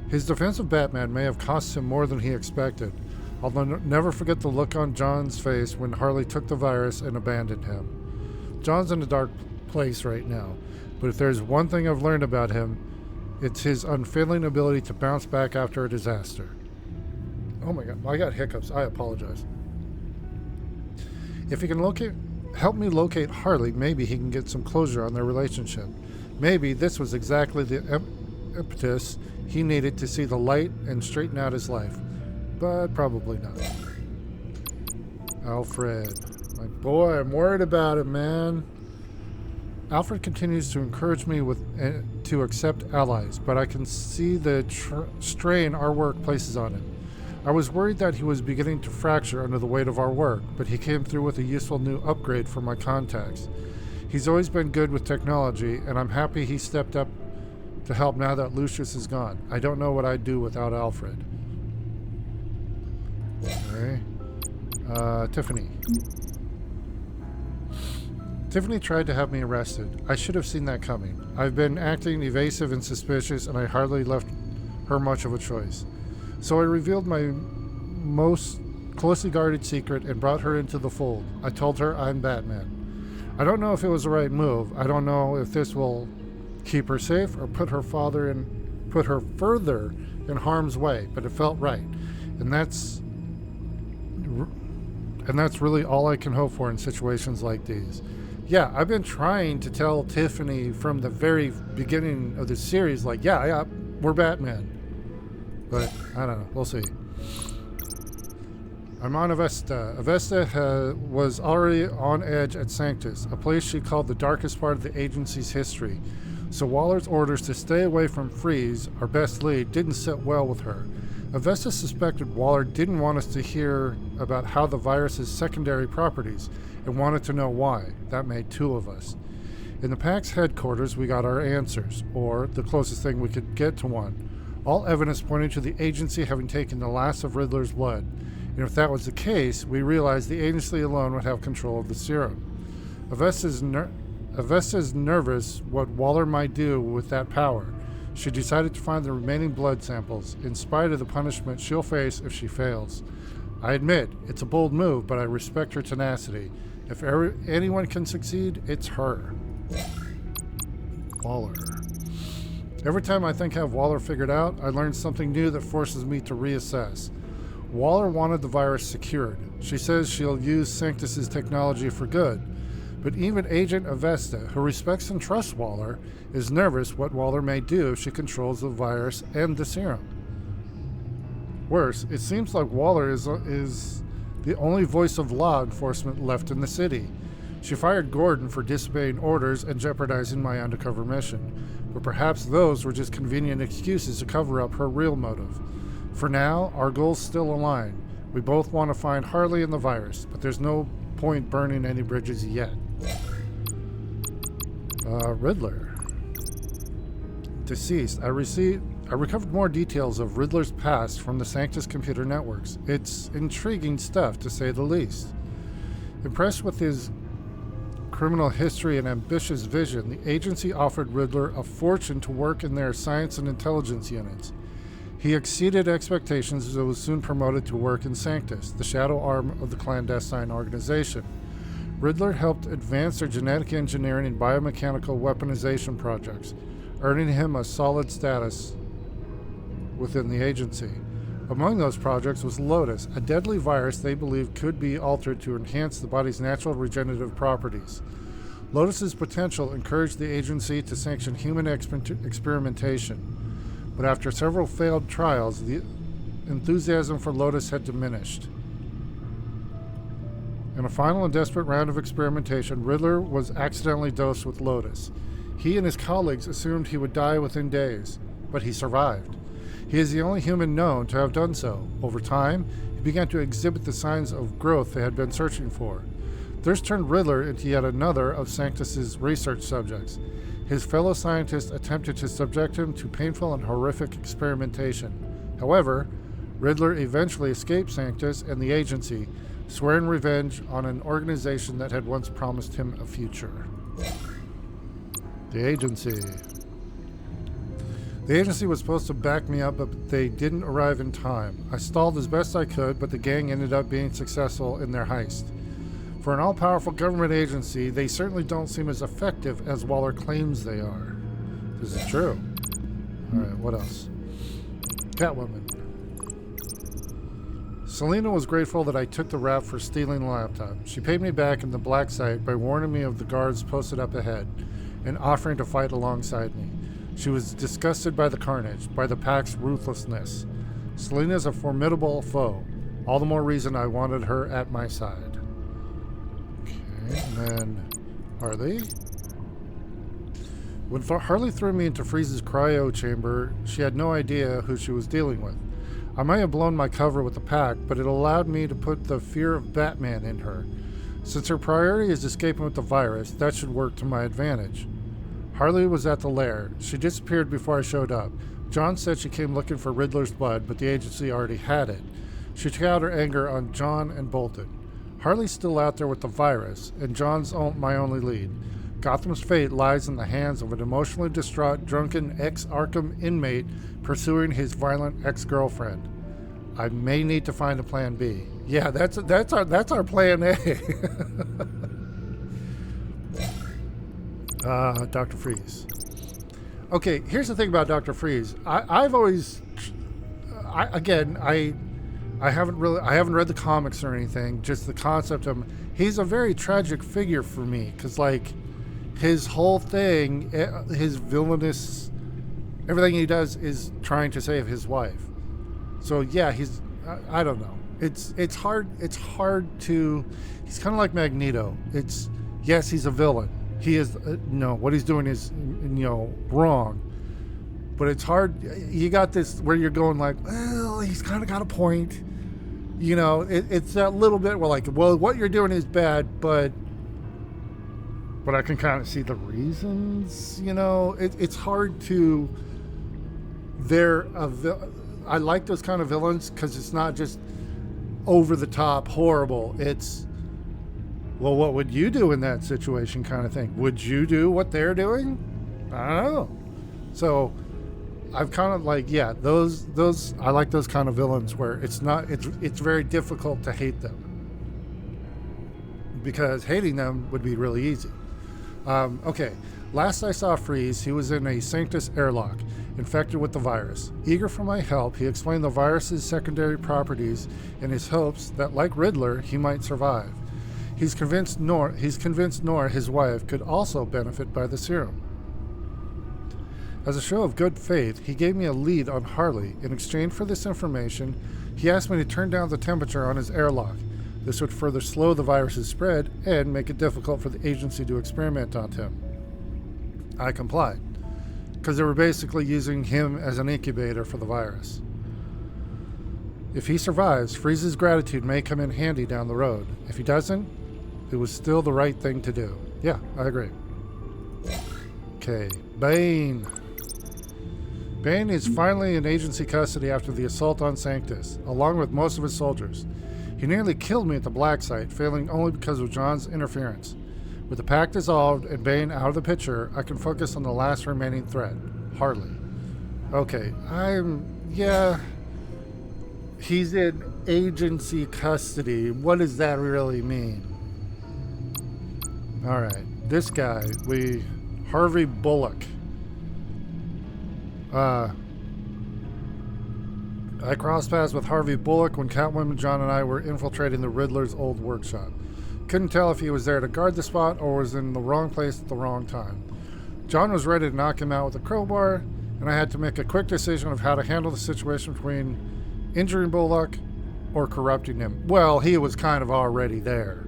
His defense of Batman may have cost him more than he expected. I'll never forget the look on John's face when Harley took the virus and abandoned him. John's in a dark place right now, but if there's one thing I've learned about him, it's his unfailing ability to bounce back after a disaster. Oh my god, I got hiccups. I apologize. If he can help me locate Harley, maybe he can get some closure on their relationship. Maybe this was exactly the impetus he needed to see the light and straighten out his life. But probably not. Alfred. My boy, I'm worried about him, man. Alfred continues to encourage me to accept allies, but I can see the strain our work places on him. I was worried that he was beginning to fracture under the weight of our work, but he came through with a useful new upgrade for my contacts. He's always been good with technology, and I'm happy he stepped up to help now that Lucius is gone. I don't know what I'd do without Alfred. Okay. Tiffany. Tiffany tried to have me arrested. I should have seen that coming. I've been acting evasive and suspicious, and I hardly left her much of a choice. So I revealed my most closely guarded secret and brought her into the fold. I told her I'm Batman. I don't know if it was the right move. I don't know if this will keep her safe or put her further in harm's way, but it felt right. And that's And that's really all I can hope for in situations like these. Yeah, I've been trying to tell Tiffany from the very beginning of the series, like, yeah, we're Batman. But, I don't know. We'll see. I'm on Avesta. Avesta was already on edge at Sanctus, a place she called the darkest part of the agency's history. So Waller's orders to stay away from Freeze, our best lead, didn't sit well with her. Avesta suspected Waller didn't want us to hear about how the virus's secondary properties and wanted to know why. That made two of us. In the PAC's headquarters, we got our answers, or the closest thing we could get to one. All evidence pointed to the agency having taken the last of Riddler's blood. And if that was the case, we realized the agency alone would have control of the serum. Avesta's nervous what Waller might do with that power. She decided to find the remaining blood samples, in spite of the punishment she'll face if she fails. I admit, it's a bold move, but I respect her tenacity. If anyone can succeed, it's her. Waller. Every time I think I have Waller figured out, I learn something new that forces me to reassess. Waller wanted the virus secured. She says she'll use Sanctus's technology for good. But even Agent Avesta, who respects and trusts Waller, is nervous what Waller may do if she controls the virus and the serum. Worse, it seems like Waller is the only voice of law enforcement left in the city. She fired Gordon for disobeying orders and jeopardizing my undercover mission. But perhaps those were just convenient excuses to cover up her real motive. For now, our goals still align. We both want to find Harley and the virus, but there's no point burning any bridges yet. Riddler. Deceased. I recovered more details of Riddler's past from the Sanctus computer networks. It's intriguing stuff, to say the least. Impressed with his criminal history and ambitious vision, the agency offered Riddler a fortune to work in their science and intelligence units. He exceeded expectations and was soon promoted to work in Sanctus, the shadow arm of the clandestine organization. Riddler helped advance their genetic engineering and biomechanical weaponization projects, earning him a solid status within the agency. Among those projects was Lotus, a deadly virus they believed could be altered to enhance the body's natural regenerative properties. Lotus's potential encouraged the agency to sanction human experimentation. But after several failed trials, the enthusiasm for Lotus had diminished. In a final and desperate round of experimentation, Riddler was accidentally dosed with Lotus. He and his colleagues assumed he would die within days, but he survived. He is the only human known to have done so. Over time, he began to exhibit the signs of growth they had been searching for. This turned Riddler into yet another of Sanctus's research subjects. His fellow scientists attempted to subject him to painful and horrific experimentation. However, Riddler eventually escaped Sanctus and the agency, swearing revenge on an organization that had once promised him a future. The agency. The agency was supposed to back me up, but they didn't arrive in time. I stalled as best I could, but the gang ended up being successful in their heist. For an all-powerful government agency, they certainly don't seem as effective as Waller claims they are. This is true. Alright, what else? Catwoman. Selena was grateful that I took the rap for stealing the laptop. She paid me back in the black site by warning me of the guards posted up ahead and offering to fight alongside me. She was disgusted by the carnage, by the PAC's ruthlessness. Selena's a formidable foe. All the more reason I wanted her at my side. Okay, and then Harley. When Harley threw me into Freeze's cryo chamber, she had no idea who she was dealing with. I might have blown my cover with the PAC, but it allowed me to put the fear of Batman in her. Since her priority is escaping with the virus, that should work to my advantage. Harley was at the lair. She disappeared before I showed up. John said she came looking for Riddler's blood, but the agency already had it. She took out her anger on John and bolted. Harley's still out there with the virus, and John's my only lead. Gotham's fate lies in the hands of an emotionally distraught, drunken ex-Arkham inmate pursuing his violent ex-girlfriend. I may need to find a plan B. Yeah, that's our plan A. Dr. Freeze. Okay, here's the thing about Dr. Freeze. I've always, I haven't read the comics or anything, just the concept of him. He's a very tragic figure for me, because, like, his whole thing, his villainous, everything he does is trying to save his wife. So yeah, I don't know. It's hard to, he's kind of like Magneto. Yes, he's a villain. He is, no, what he's doing is, wrong. But it's hard, you got this where you're going like, well, he's kind of got a point. It's that little bit where like, well, what you're doing is bad, but I can kind of see the reasons, it's hard to, I like those kind of villains because it's not just over the top horrible. It's, well, what would you do in that situation kind of thing? Would you do what they're doing? I don't know. So I've kind of like, yeah, those I like those kind of villains where it's very difficult to hate them, because hating them would be really easy. Okay, last I saw Freeze, he was in a Sanctus airlock, infected with the virus. Eager for my help, he explained the virus's secondary properties in his hopes that, like Riddler, he might survive. He's convinced Nora, his wife, could also benefit by the serum. As a show of good faith, he gave me a lead on Harley. In exchange for this information, he asked me to turn down the temperature on his airlock. This would further slow the virus's spread and make it difficult for the agency to experiment on him. I complied, because they were basically using him as an incubator for the virus. If he survives, Freeze's gratitude may come in handy down the road. If he doesn't, it was still the right thing to do. Yeah, I agree. Okay, Bane. Bane is finally in agency custody after the assault on Sanctus, along with most of his soldiers. He nearly killed me at the Black Site, failing only because of John's interference. With the pact dissolved and Bane out of the picture, I can focus on the last remaining threat, Harley. Okay, he's in agency custody. What does that really mean? Alright, this guy, Harvey Bullock. I crossed paths with Harvey Bullock when Catwoman, John, and I were infiltrating the Riddler's old workshop. Couldn't tell if he was there to guard the spot or was in the wrong place at the wrong time. John was ready to knock him out with a crowbar, and I had to make a quick decision of how to handle the situation between injuring Bullock or corrupting him. Well, he was kind of already there.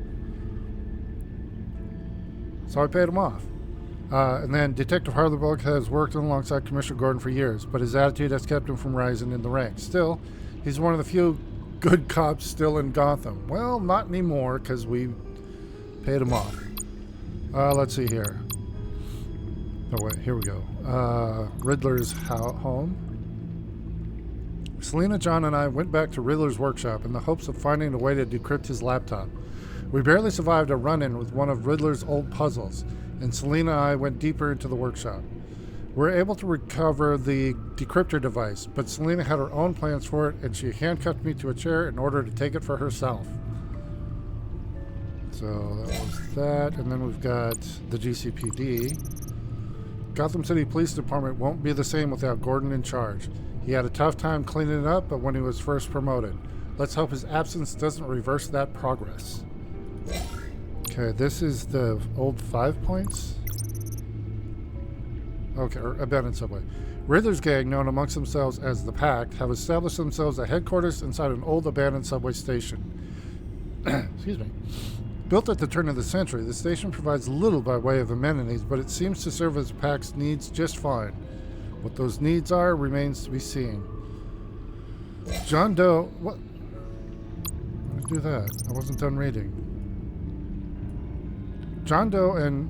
So I paid him off. And then Detective Harley Bullock has worked alongside Commissioner Gordon for years, but his attitude has kept him from rising in the ranks. Still, he's one of the few good cops still in Gotham. Well, not anymore, because we paid him off. Let's see here. Oh, wait, here we go. Riddler's home. Selina, John, and I went back to Riddler's workshop in the hopes of finding a way to decrypt his laptop. We barely survived a run-in with one of Riddler's old puzzles, and Selina and I went deeper into the workshop. We were able to recover the decryptor device, but Selina had her own plans for it, and she handcuffed me to a chair in order to take it for herself. So that was that, and then we've got the GCPD. Gotham City Police Department won't be the same without Gordon in charge. He had a tough time cleaning it up, but when he was first promoted. Let's hope his absence doesn't reverse that progress. Okay, this is the old 5 points. Okay, or abandoned subway. Riddler's gang, known amongst themselves as the Pact, have established themselves at headquarters inside an old abandoned subway station. Excuse me. Built at the turn of the century, the station provides little by way of amenities, but it seems to serve as the Pact's needs just fine. What those needs are remains to be seen. John Doe... What? Let's do that. I wasn't done reading. John Doe and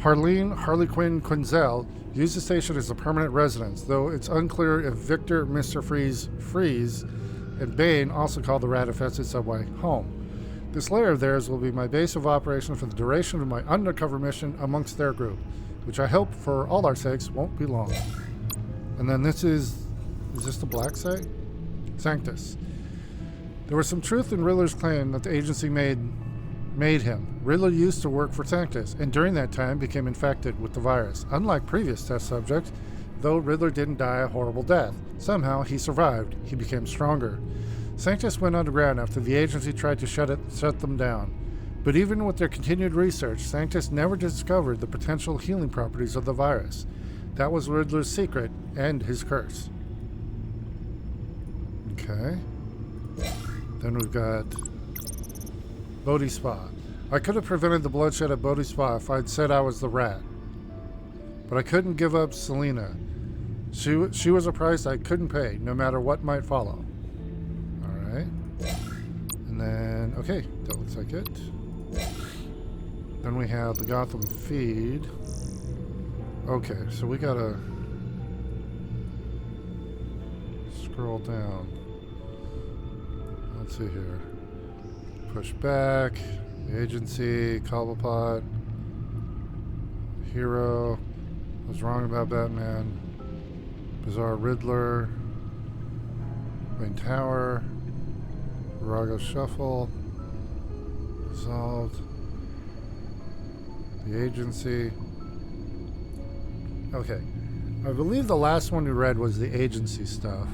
Harley Quinn Quinzel use the station as a permanent residence, though it's unclear if Victor, Mr. Freeze, and Bane also call the rat-infested subway home. This lair of theirs will be my base of operation for the duration of my undercover mission amongst their group, which I hope, for all our sakes, won't be long. And then this is this the Black Site? Sanctus. There was some truth in Riddler's claim that the agency made him. Riddler used to work for Sanctus, and during that time became infected with the virus. Unlike previous test subjects, though Riddler didn't die a horrible death. Somehow, he survived. He became stronger. Scientists went underground after the agency tried to shut them down. But even with their continued research, scientists never discovered the potential healing properties of the virus. That was Riddler's secret and his curse. Okay. Then we've got Bodhi Spa. I could have prevented the bloodshed at Bodhi Spa if I'd said I was the rat. But I couldn't give up Selena. She was a price I couldn't pay, no matter what might follow. Alright. And then, okay, that looks like it. Then we have the Gotham feed. Okay, so we gotta scroll down. Let's see here. Push back. The agency. Cobblepot. Hero. What's wrong about Batman? Bizarre Riddler. Wayne Tower. Virago Shuffle. Resolved. The agency. Okay. I believe the last one we read was the agency stuff.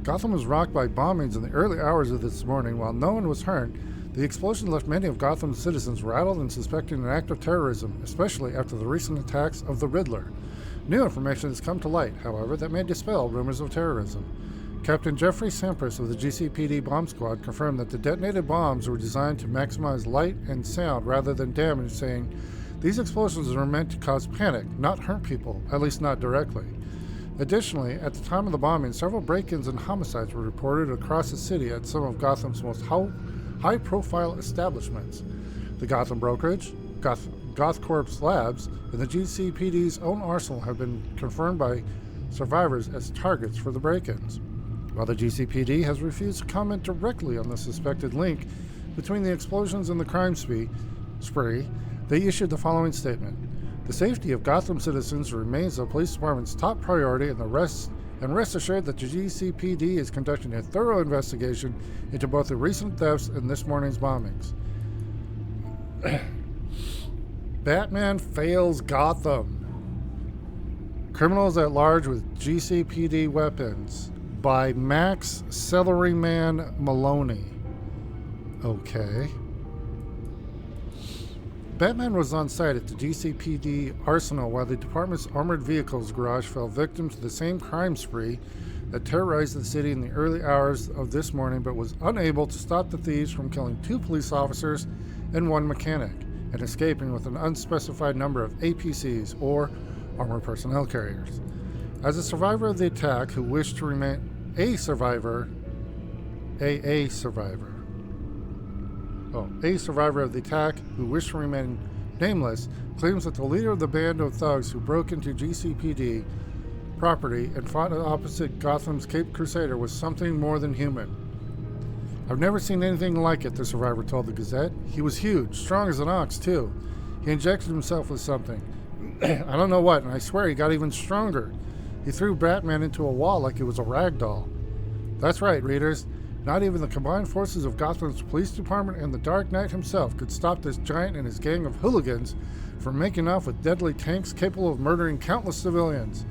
Gotham was rocked by bombings in the early hours of this morning. While no one was hurt, the explosion left many of Gotham's citizens rattled and suspecting an act of terrorism, especially after the recent attacks of the Riddler. New information has come to light, however, that may dispel rumors of terrorism. Captain Jeffrey Sampras of the GCPD bomb squad confirmed that the detonated bombs were designed to maximize light and sound rather than damage, saying, "These explosions were meant to cause panic, not hurt people, at least not directly." Additionally, at the time of the bombing, several break-ins and homicides were reported across the city at some of Gotham's most high-profile establishments. The Gotham Brokerage, GothCorp's Labs, and the GCPD's own arsenal have been confirmed by survivors as targets for the break-ins. While the GCPD has refused to comment directly on the suspected link between the explosions and the crime spree, they issued the following statement. The safety of Gotham citizens remains the police department's top priority, and rest assured that the GCPD is conducting a thorough investigation into both the recent thefts and this morning's bombings. Batman fails Gotham. Criminals at Large with GCPD Weapons by Max Celeryman Maloney. Okay. Batman was on site at the GCPD arsenal while the department's armored vehicles garage fell victim to the same crime spree that terrorized the city in the early hours of this morning, but was unable to stop the thieves from killing 2 police officers and 1 mechanic, and escaping with an unspecified number of APCs, or armored personnel carriers. As a survivor of the attack who wished to remain a survivor of the attack who wished to remain nameless, claims that the leader of the band of thugs who broke into GCPD property and fought opposite Gotham's Caped Crusader was something more than human. "I've never seen anything like it," the survivor told the Gazette. "He was huge, strong as an ox, too. He injected himself with something. I don't know what, and I swear he got even stronger. He threw Batman into a wall like it was a rag doll." That's right, readers. Not even the combined forces of Gotham's police department and the Dark Knight himself could stop this giant and his gang of hooligans from making off with deadly tanks capable of murdering countless civilians.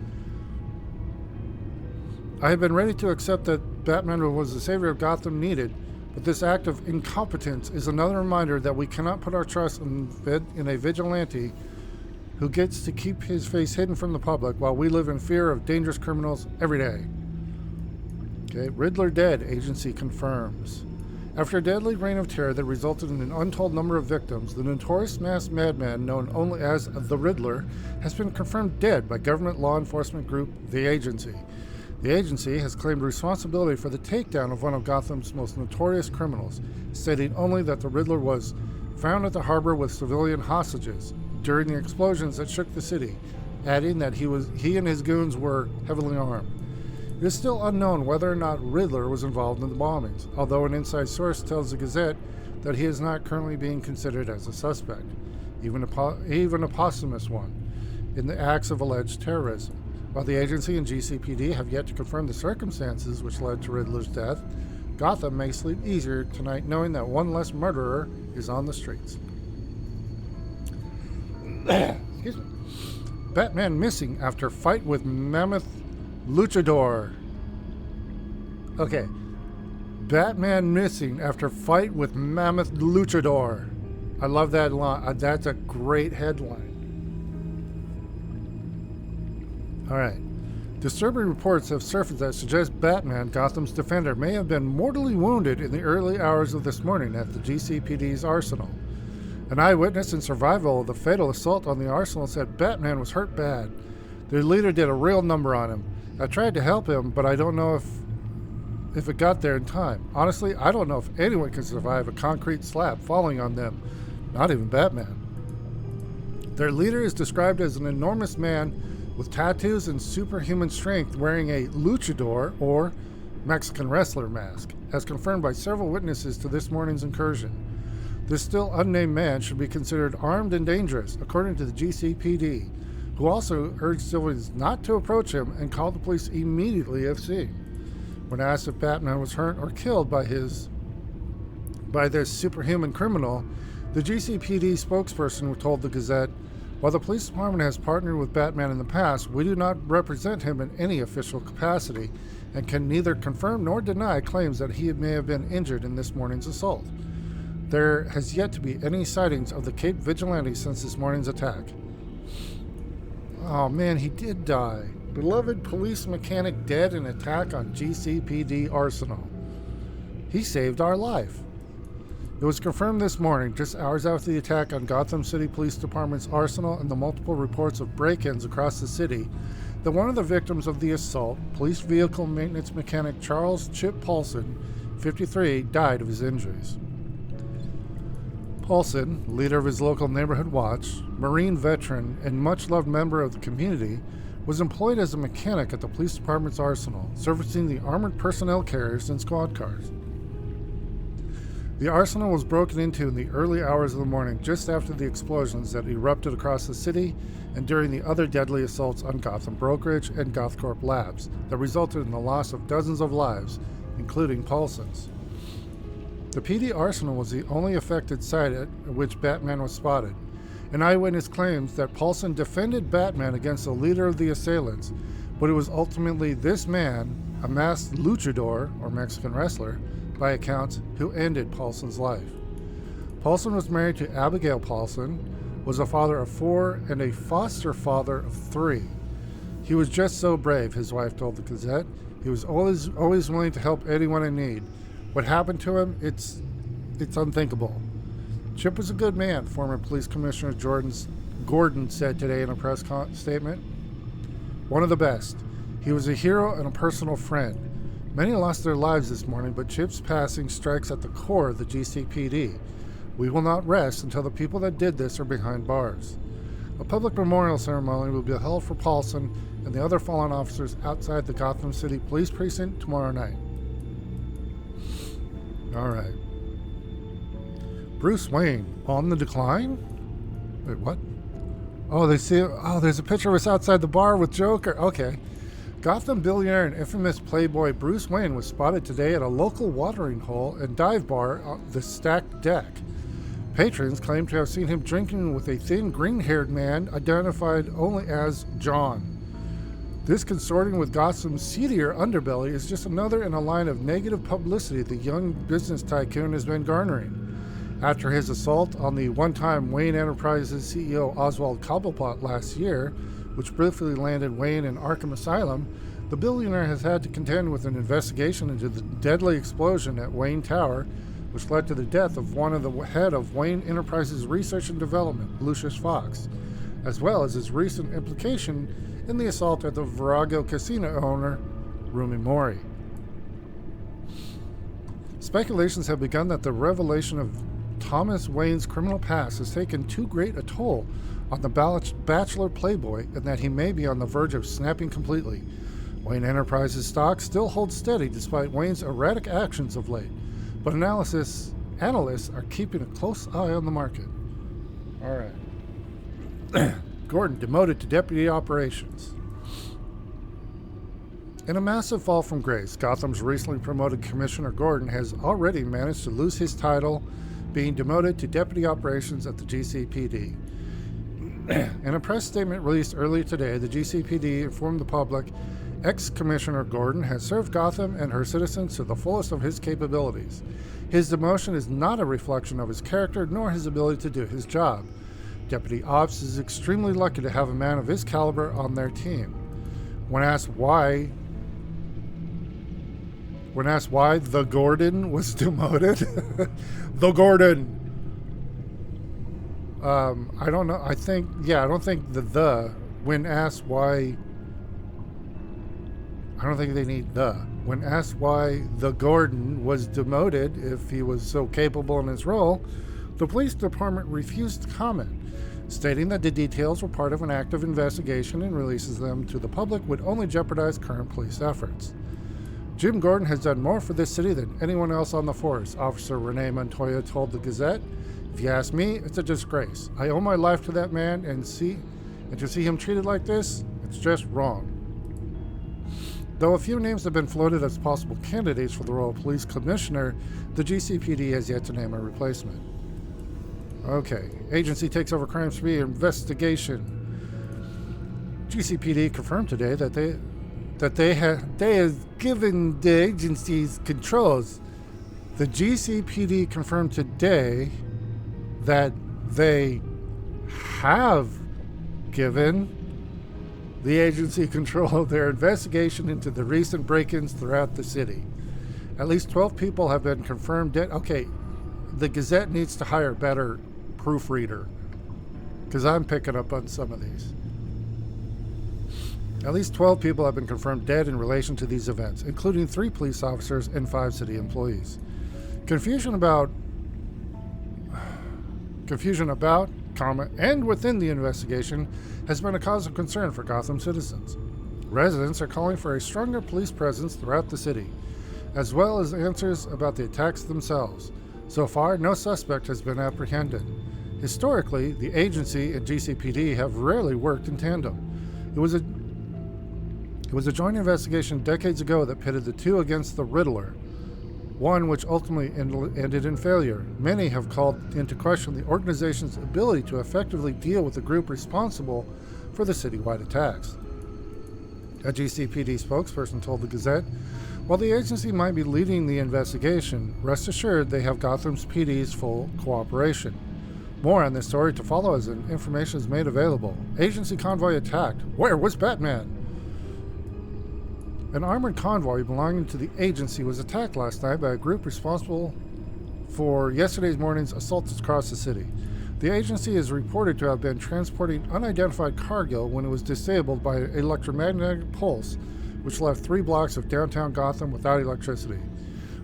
I had been ready to accept that Batman was the savior of Gotham needed, but this act of incompetence is another reminder that we cannot put our trust in a vigilante who gets to keep his face hidden from the public while we live in fear of dangerous criminals every day. Okay, Riddler dead, agency confirms. After a deadly reign of terror that resulted in an untold number of victims, the notorious masked madman known only as the Riddler has been confirmed dead by government law enforcement group The Agency. The agency has claimed responsibility for the takedown of one of Gotham's most notorious criminals, stating only that the Riddler was found at the harbor with civilian hostages during the explosions that shook the city, adding that he and his goons were heavily armed. It is still unknown whether or not Riddler was involved in the bombings, although an inside source tells the Gazette that he is not currently being considered as a suspect, even a posthumous one, in the acts of alleged terrorism. While the agency and GCPD have yet to confirm the circumstances which led to Riddler's death, Gotham may sleep easier tonight knowing that one less murderer is on the streets. Excuse Excuse me. Batman missing after fight with mammoth luchador. Okay. Batman missing after fight with mammoth luchador. I love that line. That's a great headline. All right. Disturbing reports have surfaced that suggest Batman, Gotham's defender, may have been mortally wounded in the early hours of this morning at the GCPD's arsenal. An eyewitness in survival of the fatal assault on the arsenal said Batman was hurt bad. Their leader did a real number on him. I tried to help him, but I don't know if it got there in time. Honestly, I don't know if anyone can survive a concrete slab falling on them, not even Batman. Their leader is described as an enormous man with tattoos and superhuman strength, wearing a luchador or Mexican wrestler mask, as confirmed by several witnesses to this morning's incursion. This still unnamed man should be considered armed and dangerous, according to the GCPD, who also urged civilians not to approach him and called the police immediately if seen. When asked if Batman was hurt or killed by this superhuman criminal, the GCPD spokesperson told the Gazette, "While the police department has partnered with Batman in the past, we do not represent him in any official capacity and can neither confirm nor deny claims that he may have been injured in this morning's assault. There has yet to be any sightings of the Cape Vigilante since this morning's attack." Oh man, he did die. Beloved police mechanic dead in attack on GCPD arsenal. He saved our life. It was confirmed this morning, just hours after the attack on Gotham City Police Department's arsenal and the multiple reports of break-ins across the city, that one of the victims of the assault, police vehicle maintenance mechanic Charles Chip Paulson, 53, died of his injuries. Paulson, leader of his local neighborhood watch, Marine veteran, and much-loved member of the community, was employed as a mechanic at the police department's arsenal, servicing the armored personnel carriers and squad cars. The arsenal was broken into in the early hours of the morning, just after the explosions that erupted across the city and during the other deadly assaults on Gotham Brokerage and Gothcorp Labs that resulted in the loss of dozens of lives, including Paulson's. The PD arsenal was the only affected site at which Batman was spotted. An eyewitness claims that Paulson defended Batman against the leader of the assailants, but it was ultimately this man, a masked luchador, or Mexican wrestler, by accounts, who ended Paulson's life. Paulson was married to Abigail Paulson, was a father of 4, and a foster father of 3. He was just so brave, his wife told the Gazette. He was always willing to help anyone in need. What happened to him, it's unthinkable. Chip was a good man, former Police Commissioner Gordon said today in a press statement. One of the best. He was a hero and a personal friend. Many lost their lives this morning, but Chip's passing strikes at the core of the GCPD. We will not rest until the people that did this are behind bars. A public memorial ceremony will be held for Paulson and the other fallen officers outside the Gotham City Police Precinct tomorrow night. All right. Bruce Wayne on the decline? Wait, what? Oh, there's a picture of us outside the bar with Joker. Okay. Gotham billionaire and infamous playboy Bruce Wayne was spotted today at a local watering hole and dive bar on the Stacked Deck. Patrons claim to have seen him drinking with a thin, green-haired man identified only as John. This consorting with Gotham's seedier underbelly is just another in a line of negative publicity the young business tycoon has been garnering. After his assault on the one-time Wayne Enterprises CEO Oswald Cobblepot last year, which briefly landed Wayne in Arkham Asylum, the billionaire has had to contend with an investigation into the deadly explosion at Wayne Tower, which led to the death of one of the head of Wayne Enterprises Research and Development, Lucius Fox, as well as his recent implication in the assault at the Virago Casino owner, Rumi Mori. Speculations have begun that the revelation of Thomas Wayne's criminal past has taken too great a toll on the bachelor playboy and that he may be on the verge of snapping completely. Wayne Enterprises stock still holds steady despite Wayne's erratic actions of late, but analysts are keeping a close eye on the market. All right. Gordon demoted to deputy operations. In a massive fall from grace, Gotham's recently promoted Commissioner Gordon has already managed to lose his title, being demoted to deputy operations at the GCPD. In a press statement released earlier today, the GCPD informed the public ex-Commissioner Gordon has served Gotham and her citizens to the fullest of his capabilities. His demotion is not a reflection of his character nor his ability to do his job. Deputy Ops is extremely lucky to have a man of his caliber on their team. When asked why the Gordon was demoted, the Gordon. I don't know. I don't think when asked why, I don't think they need the. When asked why the Gordon was demoted, if he was so capable in his role, the police department refused to comment, stating that the details were part of an active investigation and releases them to the public would only jeopardize current police efforts. Jim Gordon has done more for this city than anyone else on the force, Officer Renee Montoya told the Gazette. If you ask me, it's a disgrace. I owe my life to that man, and to see him treated like this, it's just wrong. Though a few names have been floated as possible candidates for the role of police commissioner, the GCPD has yet to name a replacement. Okay, agency takes over crime spree investigation. GCPD confirmed today that they have given the agency's controls. The GCPD confirmed today that they have given the agency control of their investigation into the recent break-ins throughout the city. At least 12 people have been confirmed dead. Okay, the Gazette needs to hire a better proofreader, because I'm picking up on some of these. At least 12 people have been confirmed dead in relation to these events, including 3 police officers and 5 city employees. Confusion about, and within the investigation has been a cause of concern for Gotham citizens. Residents are calling for a stronger police presence throughout the city, as well as answers about the attacks themselves. So far, no suspect has been apprehended. Historically, the agency and GCPD have rarely worked in tandem. It was a joint investigation decades ago that pitted the two against the Riddler, one which ultimately ended in failure. Many have called into question the organization's ability to effectively deal with the group responsible for the citywide attacks. A GCPD spokesperson told the Gazette, while the agency might be leading the investigation, rest assured they have Gotham's PD's full cooperation. More on this story to follow as information is made available. Agency convoy attacked. Where was Batman? An armored convoy belonging to the agency was attacked last night by a group responsible for yesterday's morning's assaults across the city. The agency is reported to have been transporting unidentified cargo when it was disabled by an electromagnetic pulse, which left 3 blocks of downtown Gotham without electricity.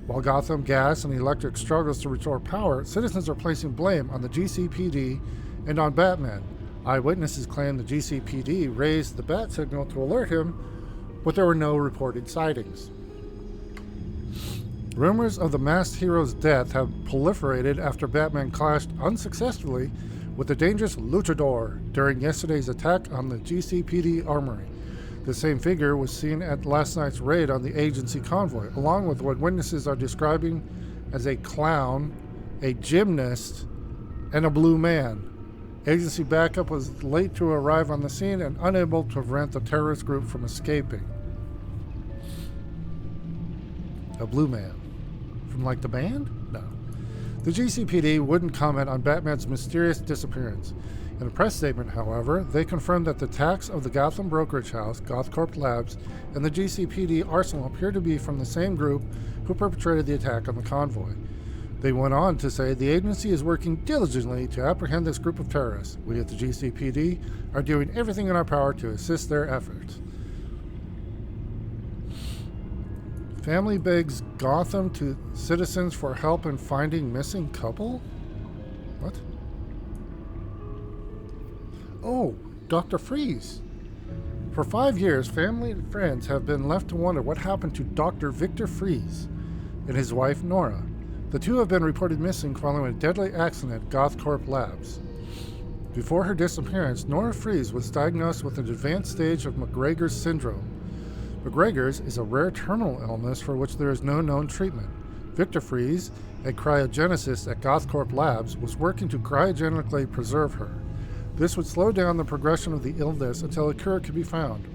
While Gotham Gas and Electric struggles to restore power, citizens are placing blame on the GCPD and on Batman. Eyewitnesses claim the GCPD raised the bat signal to alert him, but there were no reported sightings. Rumors of the masked hero's death have proliferated after Batman clashed unsuccessfully with the dangerous Luchador during yesterday's attack on the GCPD armory. The same figure was seen at last night's raid on the agency convoy, along with what witnesses are describing as a clown, a gymnast, and a blue man. Agency backup was late to arrive on the scene and unable to prevent the terrorist group from escaping. A blue man. From like the band? No. The GCPD wouldn't comment on Batman's mysterious disappearance. In a press statement, however, they confirmed that the attacks of the Gotham brokerage house, GothCorp Labs, and the GCPD arsenal appear to be from the same group who perpetrated the attack on the convoy. They went on to say the agency is working diligently to apprehend this group of terrorists. We at the GCPD are doing everything in our power to assist their efforts. Family begs Gotham to citizens for help in finding missing couple? What? Oh, Dr. Freeze. For 5 years, family and friends have been left to wonder what happened to Dr. Victor Freeze and his wife, Nora. The two have been reported missing following a deadly accident at GothCorp Labs. Before her disappearance, Nora Freeze was diagnosed with an advanced stage of McGregor's syndrome. McGregor's is a rare terminal illness for which there is no known treatment. Victor Freeze, a cryogenicist at GothCorp Labs, was working to cryogenically preserve her. This would slow down the progression of the illness until a cure could be found.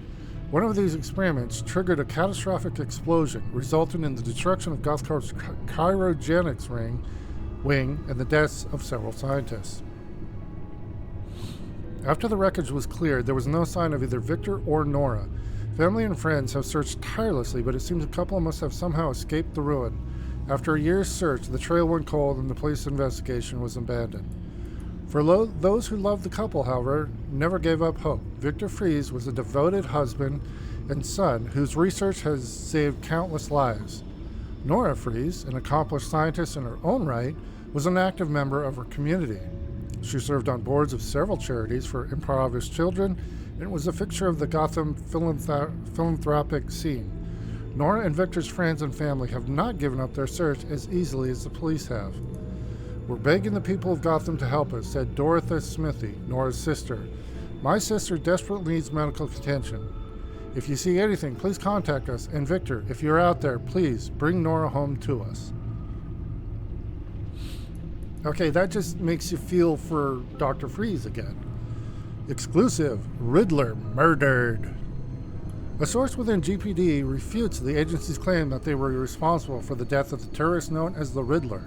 One of these experiments triggered a catastrophic explosion, resulting in the destruction of Gothcorp's cryogenics wing and the deaths of several scientists. After the wreckage was cleared, there was no sign of either Victor or Nora. Family and friends have searched tirelessly, but it seems the couple must have somehow escaped the ruin. After a year's search, the trail went cold and the police investigation was abandoned. For those who loved the couple, however, never gave up hope. Victor Fries was a devoted husband and son whose research has saved countless lives. Nora Fries, an accomplished scientist in her own right, was an active member of her community. She served on boards of several charities for impoverished children and was a fixture of the Gotham philanthropic scene. Nora and Victor's friends and family have not given up their search as easily as the police have. "We're begging the people of Gotham to help us," said Dorothy Smithy, Nora's sister. "My sister desperately needs medical attention. If you see anything, please contact us. And Victor, if you're out there, please bring Nora home to us." Okay, that just makes you feel for Dr. Freeze again. Exclusive: Riddler murdered. A source within GPD refutes the agency's claim that they were responsible for the death of the terrorist known as the Riddler.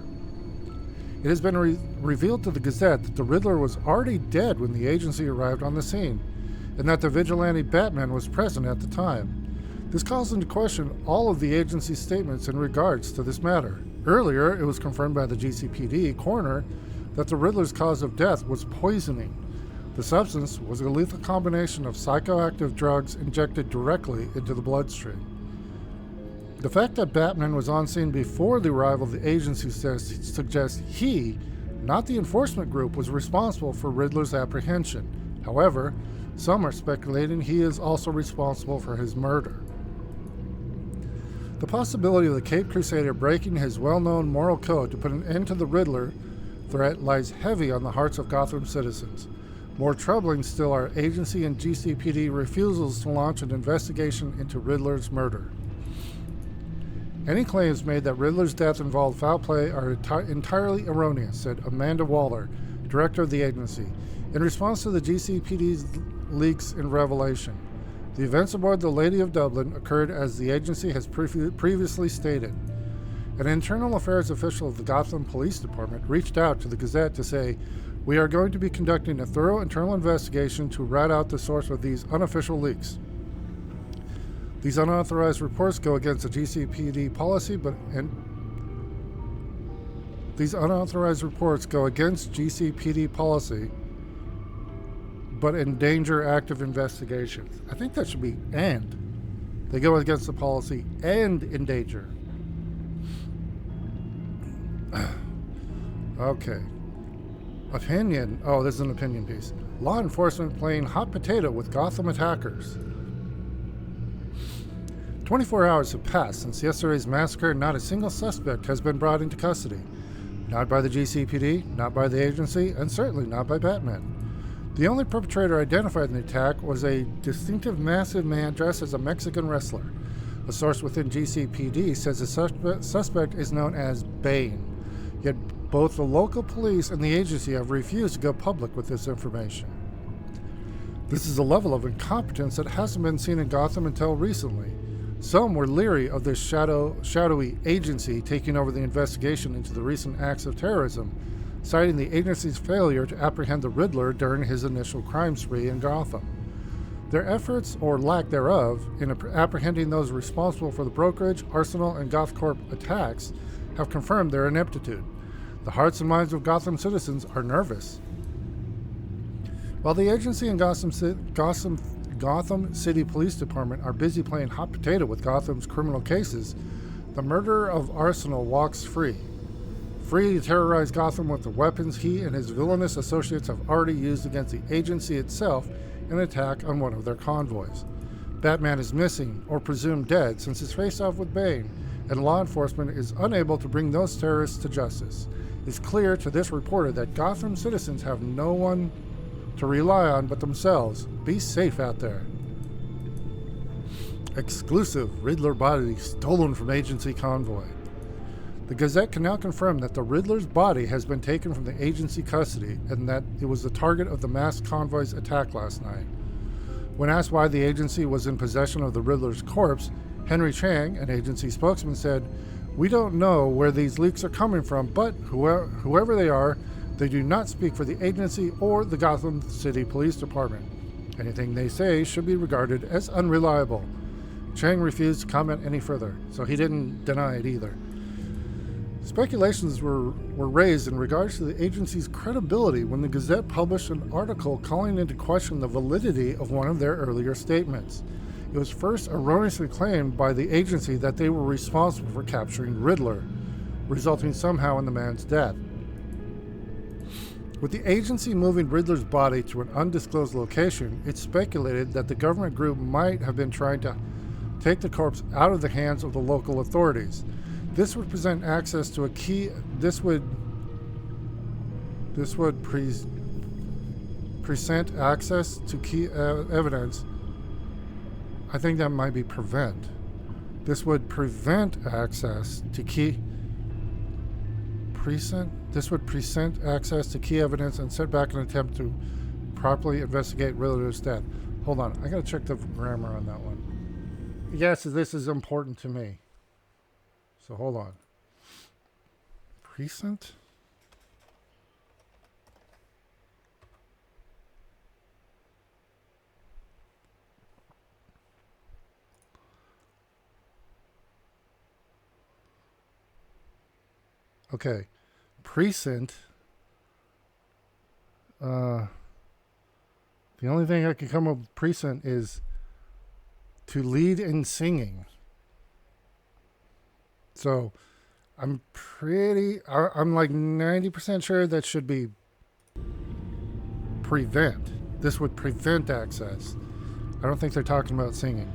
It has been revealed to the Gazette that the Riddler was already dead when the agency arrived on the scene, and that the vigilante Batman was present at the time. This calls into question all of the agency's statements in regards to this matter. Earlier, it was confirmed by the GCPD coroner that the Riddler's cause of death was poisoning. The substance was a lethal combination of psychoactive drugs injected directly into the bloodstream. The fact that Batman was on scene before the arrival of the agency suggests he, not the enforcement group, was responsible for Riddler's apprehension. However, some are speculating he is also responsible for his murder. The possibility of the Caped Crusader breaking his well-known moral code to put an end to the Riddler threat lies heavy on the hearts of Gotham citizens. More troubling still are agency and GCPD refusals to launch an investigation into Riddler's murder. Any claims made that Riddler's death involved foul play are entirely erroneous, said Amanda Waller, director of the agency, in response to the GCPD's leaks and revelation. The events aboard the Lady of Dublin occurred as the agency has previously stated. An internal affairs official of the Gotham Police Department reached out to the Gazette to say, "We are going to be conducting a thorough internal investigation to rat out the source of these unofficial leaks. These unauthorized reports go against the GCPD policy, but endanger active investigations." I think that should be "and." They go against the policy and endanger. Okay. Opinion. Oh, this is an opinion piece. Law enforcement playing hot potato with Gotham attackers. 24 hours have passed since yesterday's massacre and not a single suspect has been brought into custody. Not by the GCPD, not by the agency, and certainly not by Batman. The only perpetrator identified in the attack was a distinctive massive man dressed as a Mexican wrestler. A source within GCPD says the suspect is known as Bane, yet both the local police and the agency have refused to go public with this information. This is a level of incompetence that hasn't been seen in Gotham until recently. Some were leery of this shadowy agency taking over the investigation into the recent acts of terrorism, citing the agency's failure to apprehend the Riddler during his initial crime spree in Gotham. Their efforts, or lack thereof, in apprehending those responsible for the brokerage, Arsenal, and Gothcorp attacks have confirmed their ineptitude. The hearts and minds of Gotham citizens are nervous. While the agency and Gotham City Police Department are busy playing hot potato with Gotham's criminal cases, the murderer of Arsenal walks free. Free to terrorize Gotham with the weapons he and his villainous associates have already used against the agency itself in an attack on one of their convoys. Batman is missing, or presumed dead, since his face-off with Bane, and law enforcement is unable to bring those terrorists to justice. It's clear to this reporter that Gotham citizens have no one to rely on but themselves. Be safe out there. Exclusive: Riddler body stolen from agency convoy. The Gazette can now confirm that the Riddler's body has been taken from the agency custody and that it was the target of the masked convoy's attack last night. When asked why the agency was in possession of the Riddler's corpse, Henry Chang, an agency spokesman, said, "We don't know where these leaks are coming from, but whoever they are, they do not speak for the agency or the Gotham City Police Department. Anything they say should be regarded as unreliable." Chang refused to comment any further, so he didn't deny it either. Speculations were raised in regards to the agency's credibility when the Gazette published an article calling into question the validity of one of their earlier statements. It was first erroneously claimed by the agency that they were responsible for capturing Riddler, resulting somehow in the man's death. With the agency moving Riddler's body to an undisclosed location, it's speculated that the government group might have been trying to take the corpse out of the hands of the local authorities. This would present access to a key. This would present access to key evidence. I think that might be prevent. This would prevent access to key. This would present access to key evidence and set back an attempt to properly investigate Riddler's death. Hold on, I gotta check the grammar on that one. Yes, this is important to me. So hold on. Present? Okay. Present. The only thing I can come up with present is to lead in singing. So I'm like 90% sure that should be prevent. This would prevent access. I don't think they're talking about singing.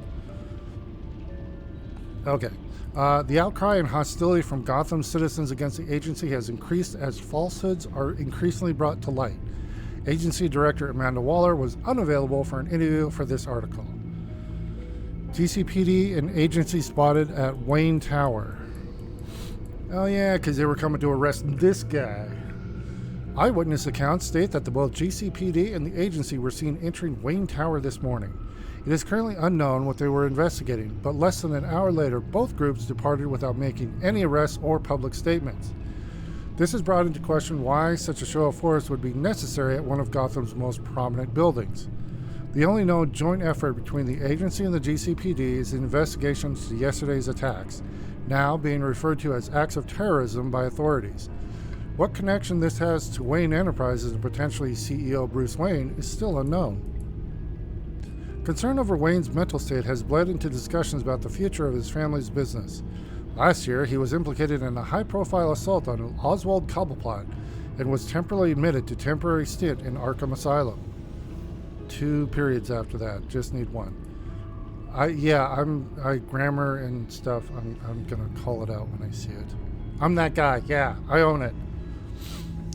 Okay. The outcry and hostility from Gotham citizens against the agency has increased as falsehoods are increasingly brought to light. Agency Director Amanda Waller was unavailable for an interview for this article. GCPD and agency spotted at Wayne Tower. Oh yeah, because they were coming to arrest this guy. Eyewitness accounts state that both GCPD and the agency were seen entering Wayne Tower this morning. It is currently unknown what they were investigating, but less than an hour later, both groups departed without making any arrests or public statements. This has brought into question why such a show of force would be necessary at one of Gotham's most prominent buildings. The only known joint effort between the agency and the GCPD is the investigations to yesterday's attacks, now being referred to as acts of terrorism by authorities. What connection this has to Wayne Enterprises and potentially CEO Bruce Wayne is still unknown. Concern over Wayne's mental state has bled into discussions about the future of his family's business. Last year, he was implicated in a high-profile assault on Oswald Cobblepot and was temporarily admitted to temporary stint in Arkham Asylum. 2 periods after that, just need one. Grammar and stuff, I'm gonna call it out when I see it. I'm that guy, yeah, I own it.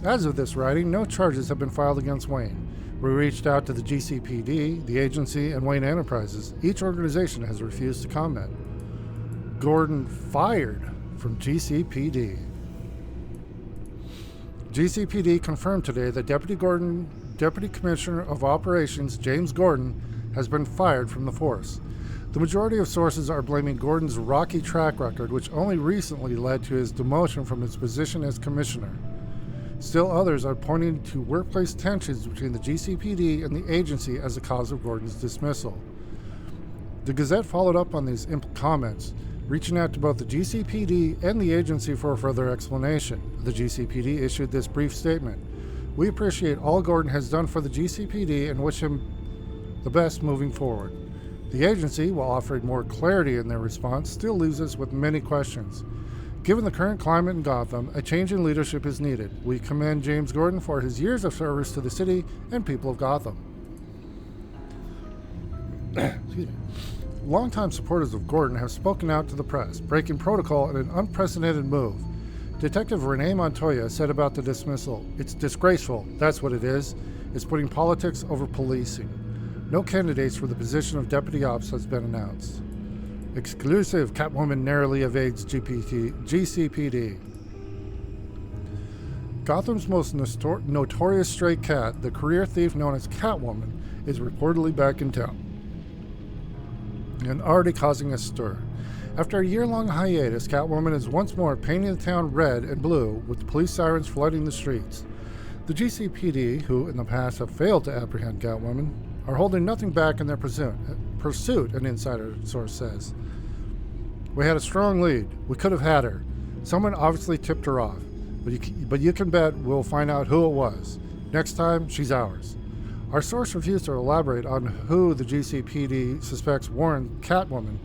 As of this writing, no charges have been filed against Wayne. We reached out to the GCPD, the agency, and Wayne Enterprises. Each organization has refused to comment. Gordon fired from GCPD. GCPD confirmed today that Deputy Commissioner of Operations James Gordon has been fired from the force. The majority of sources are blaming Gordon's rocky track record, which only recently led to his demotion from his position as commissioner. Still others are pointing to workplace tensions between the GCPD and the agency as the cause of Gordon's dismissal. The Gazette followed up on these comments, reaching out to both the GCPD and the agency for a further explanation. The GCPD issued this brief statement. We appreciate all Gordon has done for the GCPD and wish him the best moving forward. The agency, while offering more clarity in their response, still leaves us with many questions. Given the current climate in Gotham, a change in leadership is needed. We commend James Gordon for his years of service to the city and people of Gotham. Excuse me. Longtime supporters of Gordon have spoken out to the press, breaking protocol in an unprecedented move. Detective Renee Montoya said about the dismissal, "It's disgraceful, that's what it is. It's putting politics over policing. No candidates for the position of Deputy Ops has been announced." Exclusive, Catwoman narrowly evades GCPD. Gotham's most notorious stray cat, the career thief known as Catwoman, is reportedly back in town and already causing a stir. After a year-long hiatus, Catwoman is once more painting the town red and blue, with police sirens flooding the streets. The GCPD, who in the past have failed to apprehend Catwoman, are holding nothing back in their pursuit, an insider source says. We had a strong lead. We could have had her. Someone obviously tipped her off. But you can bet we'll find out who it was. Next time, she's ours. Our source refused to elaborate on who the GCPD suspects warned Catwoman,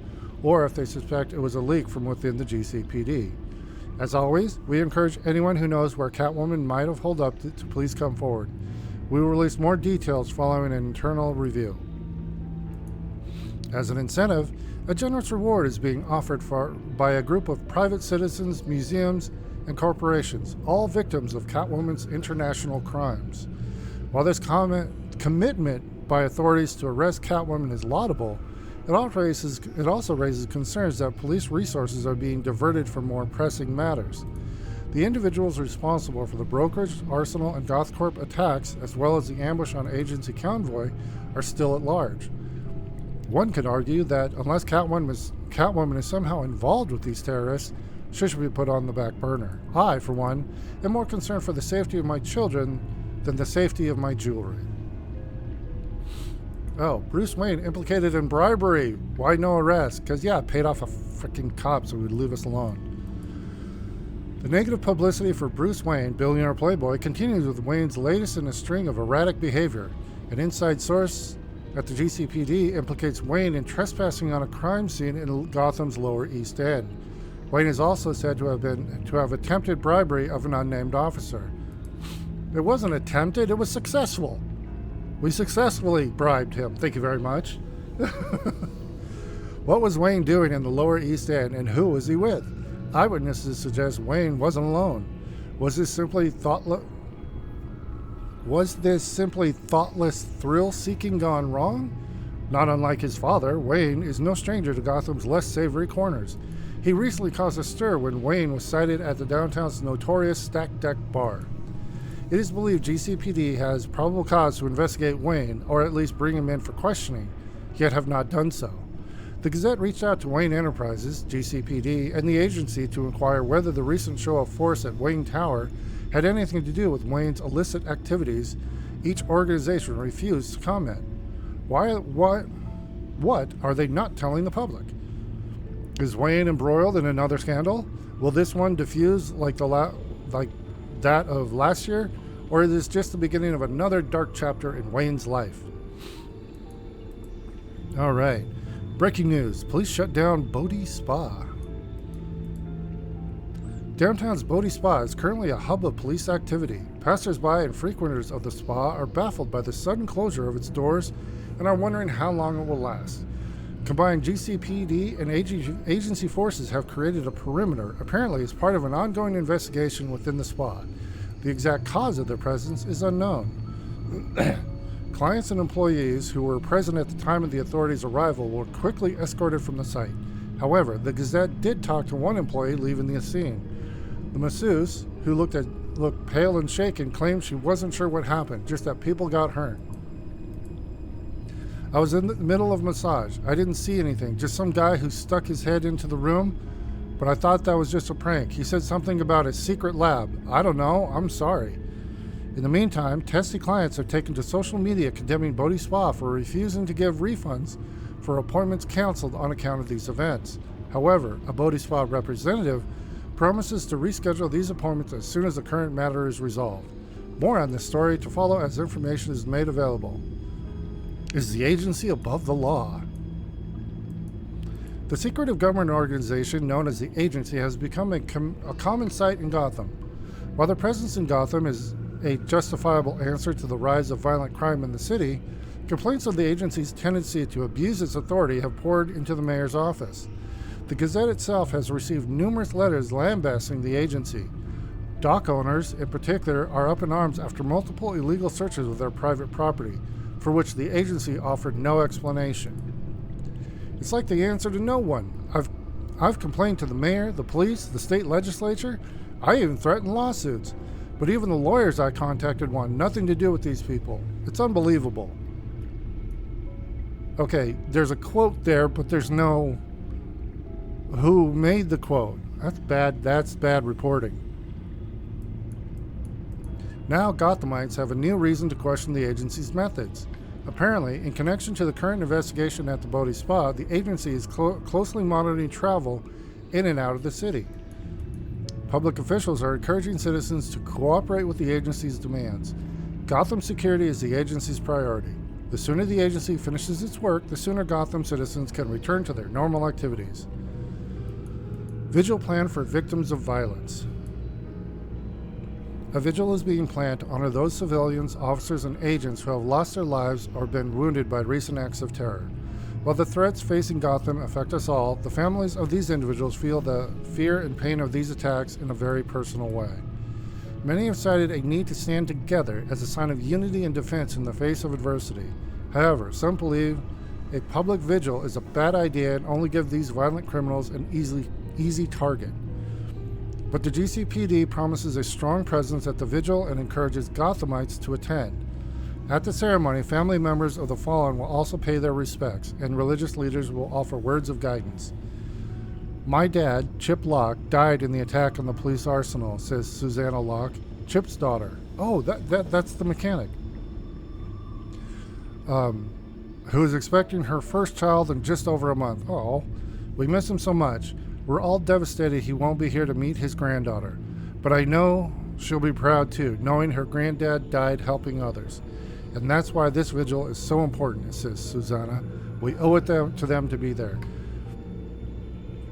or if they suspect it was a leak from within the GCPD. As always, we encourage anyone who knows where Catwoman might have holed up to please come forward. We will release more details following an internal review. As an incentive, a generous reward is being offered by a group of private citizens, museums, and corporations, all victims of Catwoman's international crimes. While this commitment by authorities to arrest Catwoman is laudable, it also raises concerns that police resources are being diverted from more pressing matters. The individuals responsible for the Brokerage, Arsenal, and GothCorp attacks, as well as the ambush on Agency Convoy, are still at large. One could argue that unless Catwoman is somehow involved with these terrorists, she should be put on the back burner. I, for one, am more concerned for the safety of my children than the safety of my jewelry. Oh, Bruce Wayne implicated in bribery. Why no arrest? Because, yeah, paid off a freaking cop so he'd leave us alone. The negative publicity for Bruce Wayne, billionaire playboy, continues with Wayne's latest in a string of erratic behavior. An inside source at the GCPD implicates Wayne in trespassing on a crime scene in Gotham's Lower East End. Wayne is also said to have attempted bribery of an unnamed officer. It wasn't attempted, it was successful. We successfully bribed him. Thank you very much. What was Wayne doing in the Lower East End, and who was he with? Eyewitnesses suggest Wayne wasn't alone. Was this simply thoughtless thrill-seeking gone wrong? Not unlike his father, Wayne is no stranger to Gotham's less savory corners. He recently caused a stir when Wayne was sighted at the downtown's notorious Stack Deck bar. It is believed GCPD has probable cause to investigate Wayne, or at least bring him in for questioning, yet have not done so. The Gazette reached out to Wayne Enterprises, GCPD, and the agency to inquire whether the recent show of force at Wayne Tower had anything to do with Wayne's illicit activities. Each organization refused to comment. What are they not telling the public? Is Wayne embroiled in another scandal? Will this one diffuse like that of last year, or is this just the beginning of another dark chapter in Wayne's life? All right. Breaking news. Police shut down Bodhi Spa. Downtown's Bodhi Spa is currently a hub of police activity. Passers-by and frequenters of the spa are baffled by the sudden closure of its doors and are wondering how long it will last. Combined GCPD and agency forces have created a perimeter, apparently as part of an ongoing investigation within the spa. The exact cause of their presence is unknown. Clients and employees who were present at the time of the authorities' arrival were quickly escorted from the site. However, the Gazette did talk to one employee leaving the scene. The masseuse, who looked pale and shaken, claimed she wasn't sure what happened, just that people got hurt. I was in the middle of massage. I didn't see anything, just some guy who stuck his head into the room, but I thought that was just a prank. He said something about a secret lab. I don't know. I'm sorry. In the meantime, testy clients have taken to social media condemning Bodhi Spa for refusing to give refunds for appointments canceled on account of these events. However, a Bodhi Spa representative promises to reschedule these appointments as soon as the current matter is resolved. More on this story to follow as information is made available. Is the agency above the law? The secretive government organization known as the Agency has become a common sight in Gotham. While their presence in Gotham is a justifiable answer to the rise of violent crime in the city, complaints of the agency's tendency to abuse its authority have poured into the mayor's office. The Gazette itself has received numerous letters lambasting the agency. Dock owners, in particular, are up in arms after multiple illegal searches of their private property, for which the agency offered no explanation. It's like the answer to no one. I've complained to the mayor, the police, the state legislature. I even threatened lawsuits. But even the lawyers I contacted want nothing to do with these people. It's unbelievable. Okay, there's a quote there, but there's no who made the quote. That's bad reporting. Now Gothamites have a new reason to question the agency's methods. Apparently, in connection to the current investigation at the Bodhi Spa, the agency is closely monitoring travel in and out of the city. Public officials are encouraging citizens to cooperate with the agency's demands. Gotham security is the agency's priority. The sooner the agency finishes its work, the sooner Gotham citizens can return to their normal activities. Vigil plan for victims of violence. A vigil is being planned to honor those civilians, officers, and agents who have lost their lives or been wounded by recent acts of terror. While the threats facing Gotham affect us all, the families of these individuals feel the fear and pain of these attacks in a very personal way. Many have cited a need to stand together as a sign of unity and defense in the face of adversity. However, some believe a public vigil is a bad idea and only give these violent criminals an easy target. But the GCPD promises a strong presence at the vigil and encourages Gothamites to attend. At the ceremony, family members of the fallen will also pay their respects, and religious leaders will offer words of guidance. My dad, Chip Locke, died in the attack on the police arsenal, says Susanna Locke, Chip's daughter. Oh, that's the mechanic. Who is expecting her first child in just over a month. Oh, we miss him so much. We're all devastated he won't be here to meet his granddaughter. But I know she'll be proud too, knowing her granddad died helping others. And that's why this vigil is so important, says Susanna. We owe it to them to be there.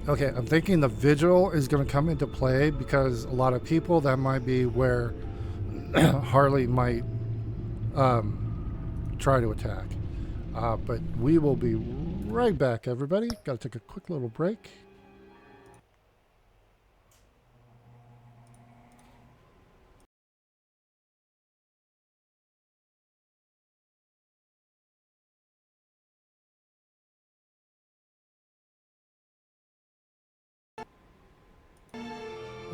Okay, I'm thinking the vigil is going to come into play because a lot of people, that might be where Harley might try to attack. But we will be right back, everybody. Got to take a quick little break.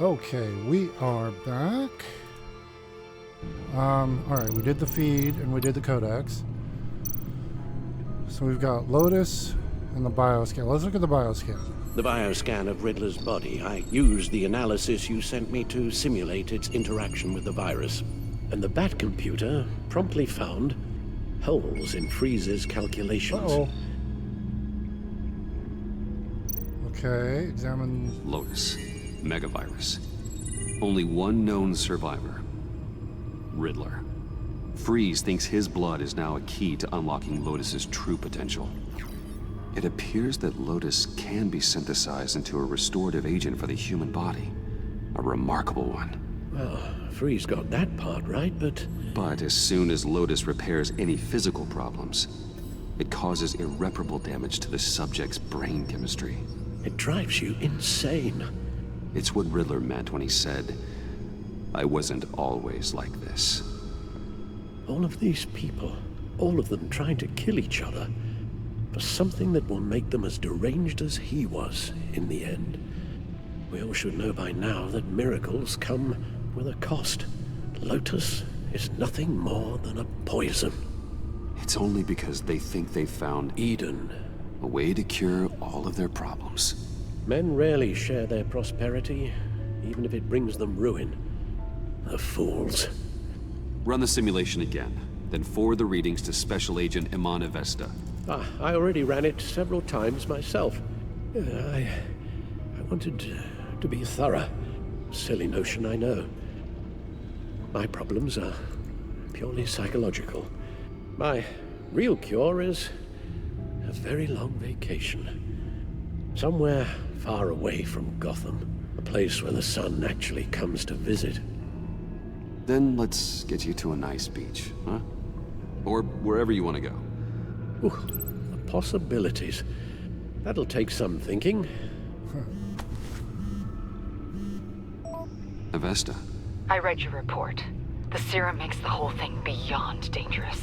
Okay, we are back. Alright, we did the feed and we did the codex. So we've got Lotus and the bioscan. Let's look at the bioscan.
The bioscan of Riddler's body. I used the analysis you sent me to simulate its interaction with the virus. And the Bat computer promptly found holes in Freeze's calculations.
Uh-oh. Okay, examine...
Lotus. Megavirus. Only one known survivor. Riddler. Freeze thinks his blood is now a key to unlocking Lotus's true potential. It appears that Lotus can be synthesized into a restorative agent for the human body. A remarkable one.
Well, Freeze got that part right, but...
But as soon as Lotus repairs any physical problems, it causes irreparable damage to the subject's brain chemistry.
It drives you insane.
It's what Riddler meant when he said, I wasn't always like this.
All of these people, all of them trying to kill each other, for something that will make them as deranged as he was in the end. We all should know by now that miracles come with a cost. Lotus is nothing more than a poison.
It's only because they think they've found
Eden.
A way to cure all of their problems.
Men rarely share their prosperity, even if it brings them ruin. The fools.
Run the simulation again, then forward the readings to Special Agent Imana Vesta.
I already ran it several times myself. I wanted to be thorough. Silly notion, I know. My problems are purely psychological. My real cure is a very long vacation. Somewhere far away from Gotham. A place where the sun actually comes to visit.
Then let's get you to a nice beach, huh? Or wherever you want to go.
Ooh, the possibilities. That'll take some thinking.
Avesta.
I read your report. The serum makes the whole thing beyond dangerous.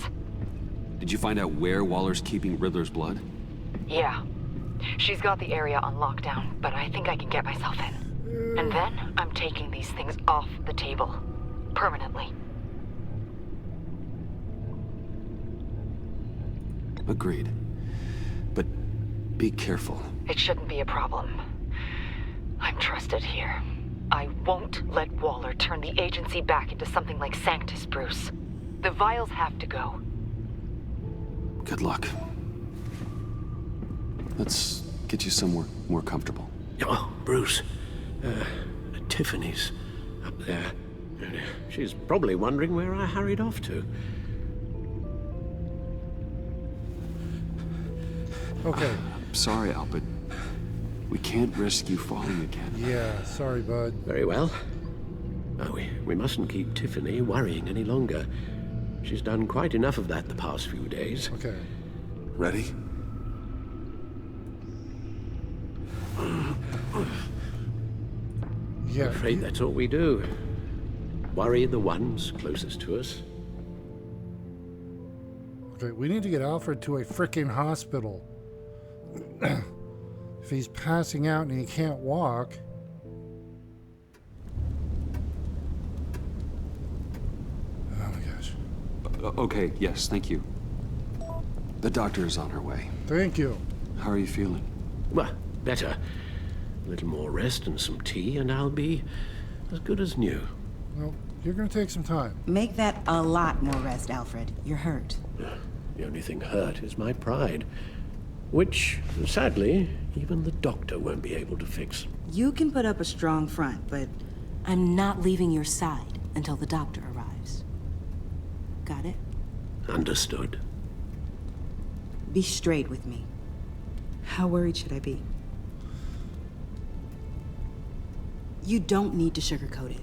Did you find out where Waller's keeping Riddler's blood?
Yeah. She's got the area on lockdown, but I think I can get myself in. And then I'm taking these things off the table. Permanently.
Agreed. But be careful.
It shouldn't be a problem. I'm trusted here. I won't let Waller turn the agency back into something like Sanctus, Bruce. The vials have to go.
Good luck. Let's get you somewhere more comfortable.
Oh, Bruce. Tiffany's up there. She's probably wondering where I hurried off to.
Okay.
Sorry, Al, but we can't risk you falling again.
Yeah, sorry, bud.
Very well. Oh, we mustn't keep Tiffany worrying any longer. She's done quite enough of that the past few days.
Okay.
Ready?
Yeah.
I'm afraid that's all we do. Worry the ones closest to us.
Okay, we need to get Alfred to a frickin' hospital. If he's passing out and he can't walk. Oh my gosh.
Okay, yes, thank you. The doctor is on her way.
Thank you.
How are you feeling?
Well, better. A little more rest and some tea, and I'll be as good as new.
Well, you're gonna take some time.
Make that a lot more rest, Alfred. You're hurt.
The only thing hurt is my pride, which, sadly, even the doctor won't be able to fix.
You can put up a strong front, but I'm not leaving your side until the doctor arrives. Got it?
Understood.
Be straight with me. How worried should I be? You don't need to sugarcoat it.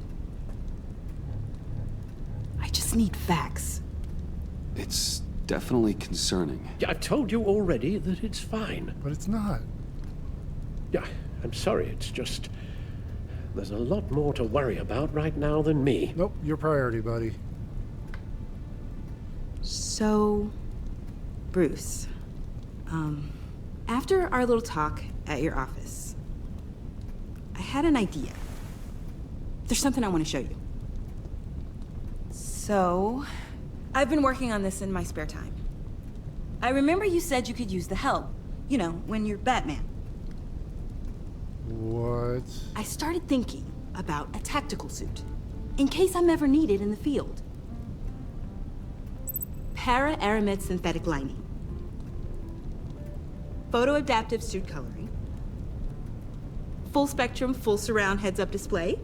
I just need facts.
It's definitely concerning.
Yeah, I've told you already that it's fine.
But it's not.
Yeah, I'm sorry, it's just... There's a lot more to worry about right now than me.
Nope, your priority, buddy.
So, Bruce, after our little talk at your office, I had an idea. There's something I want to show you. So, I've been working on this in my spare time. I remember you said you could use the help. You know, when you're Batman.
What?
I started thinking about a tactical suit, in case I'm ever needed in the field. Para-aramid synthetic lining. Photo-adaptive suit coloring. Full spectrum, full surround heads-up display.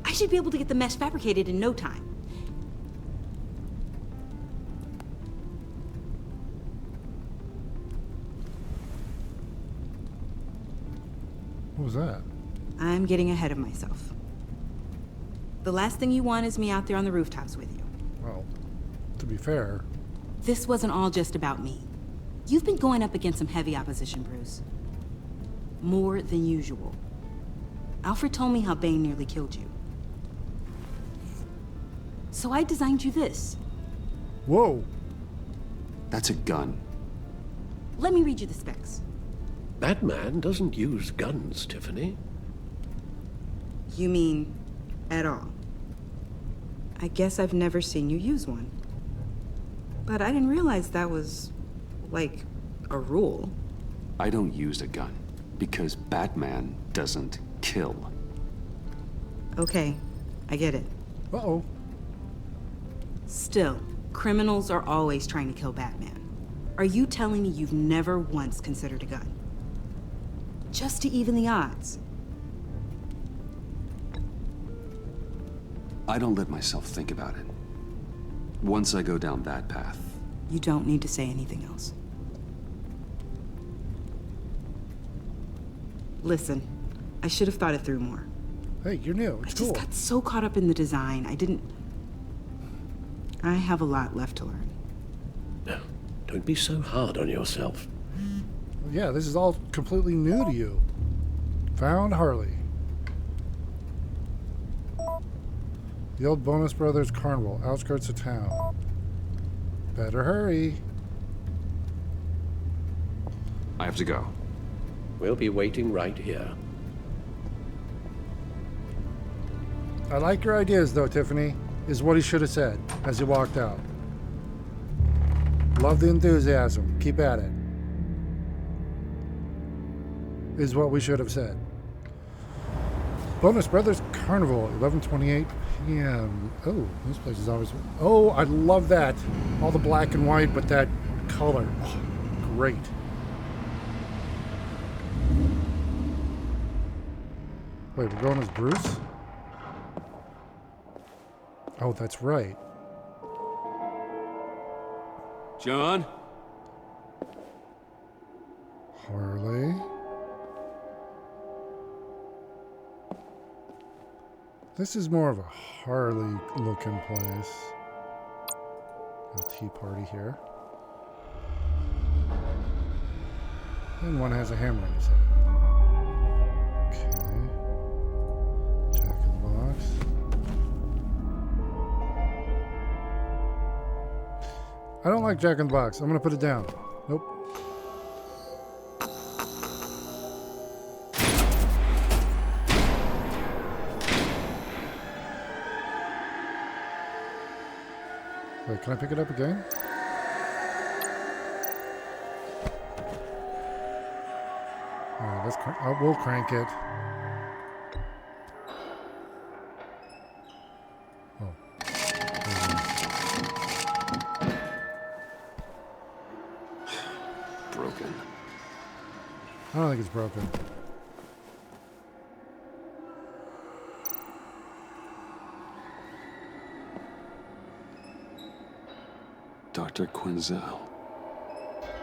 I should be able to get the mesh fabricated in no time.
What was that?
I'm getting ahead of myself. The last thing you want is me out there on the rooftops with you.
Well, to be fair...
This wasn't all just about me. You've been going up against some heavy opposition, Bruce. More than usual. Alfred told me how Bane nearly killed you. So I designed you this.
Whoa!
That's a gun.
Let me read you the specs.
Batman doesn't use guns, Tiffany.
You mean, at all? I guess I've never seen you use one. But I didn't realize that was, like, a rule.
I don't use a gun, because Batman doesn't kill.
Okay, I get it.
Uh-oh.
Still, criminals are always trying to kill Batman. Are you telling me you've never once considered a gun? Just to even the odds?
I don't let myself think about it. Once I go down that path...
You don't need to say anything else. Listen, I should have thought it through more.
Hey, you're new. It's cool.
I just got so caught up in the design, I have a lot left to learn.
No, don't be so hard on yourself.
Yeah, this is all completely new to you. Found Harley. The old Bonus Brothers Carnival, outskirts of town. Better hurry.
I have to go.
We'll be waiting right here.
I like your ideas, though, Tiffany, is what he should have said as he walked out. Love the enthusiasm. Keep at it. Is what we should have said. Bonus Brothers Carnival, 11:28 p.m. Oh, this place is always... Oh, I love that. All the black and white, but that color. Oh, great. Wait, we're going as Bruce? Oh, that's right.
John?
Harley. This is more of a Harley looking place. A tea party here. And one has a hammer in his head. Okay. Jack in the Box. I don't like Jack in the Box. I'm gonna put it down. Nope. Wait, can I pick it up again? Alright, let's we'll crank it. Oh.
Broken.
I don't think it's broken.
Dr. Quinzel.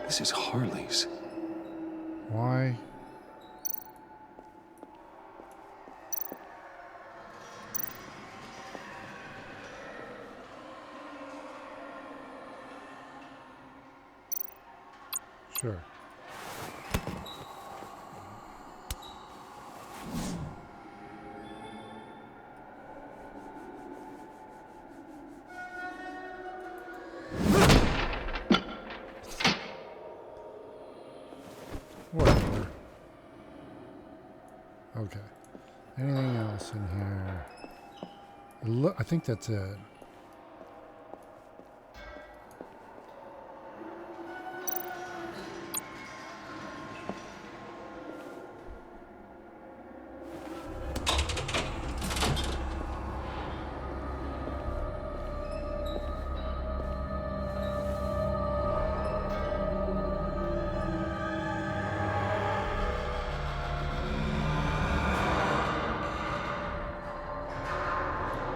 This is Harley's.
Why? Sure. Whatever. Okay. Anything else in here? I think that's it.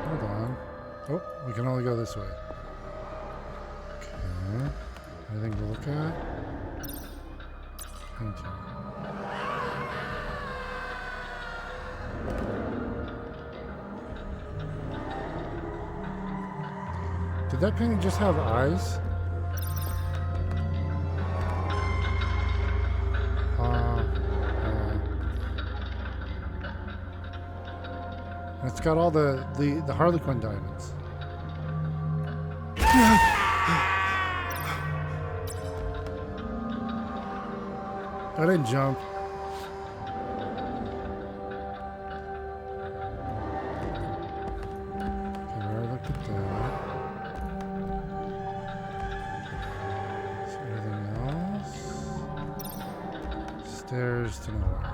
Hold on. Oh, we can only go this way. Okay. Anything to look at? Painting. Did that painting just have eyes? It's got all the Harley Quinn diamonds. I didn't jump. Okay, we already looked at that. Is there anything else? Stairs to nowhere.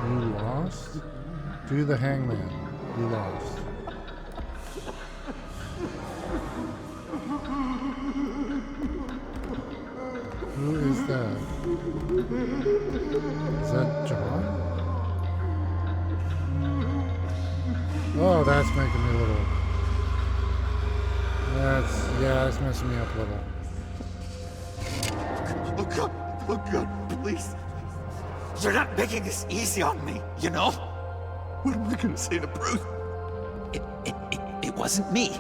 You lost? Do the hangman. You lost. Who is that? Is that John? Oh, that's making me a little... that's messing me up a little.
Look good, please. You're not making this easy on me, you know? What am I gonna say to Bruce? It wasn't me.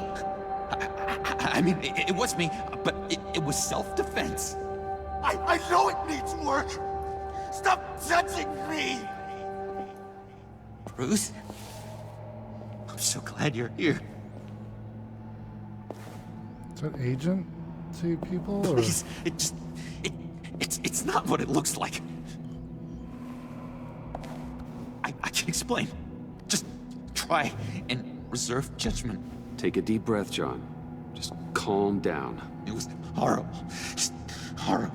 I mean, it was me, but it was self-defense. I know it needs work. Stop judging me. Bruce. I'm so glad you're here.
Is that agency people? Or?
Please, it's not what it looks like. I can explain. Just try and reserve judgment.
Take a deep breath, John. Just calm down.
It was horrible. Just horrible.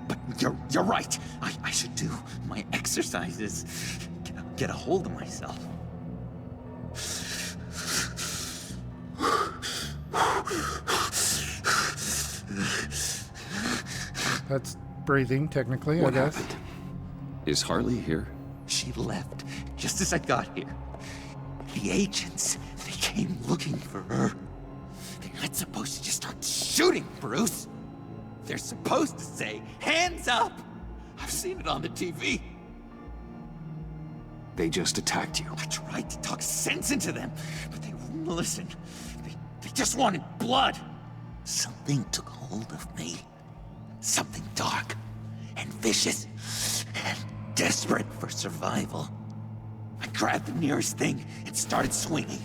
But you're right. I should do my exercises. Get a hold of myself.
That's breathing, technically,
What
I guess.
happened? Is Harley here?
She left just as I got here. The agents, they came looking for her. They're not supposed to just start shooting, Bruce. They're supposed to say, hands up! I've seen it on the TV.
They just attacked you.
I tried to talk sense into them, but they wouldn't listen. They just wanted blood. Something took hold of me. Something dark and vicious and desperate for survival. I grabbed the nearest thing and started swinging.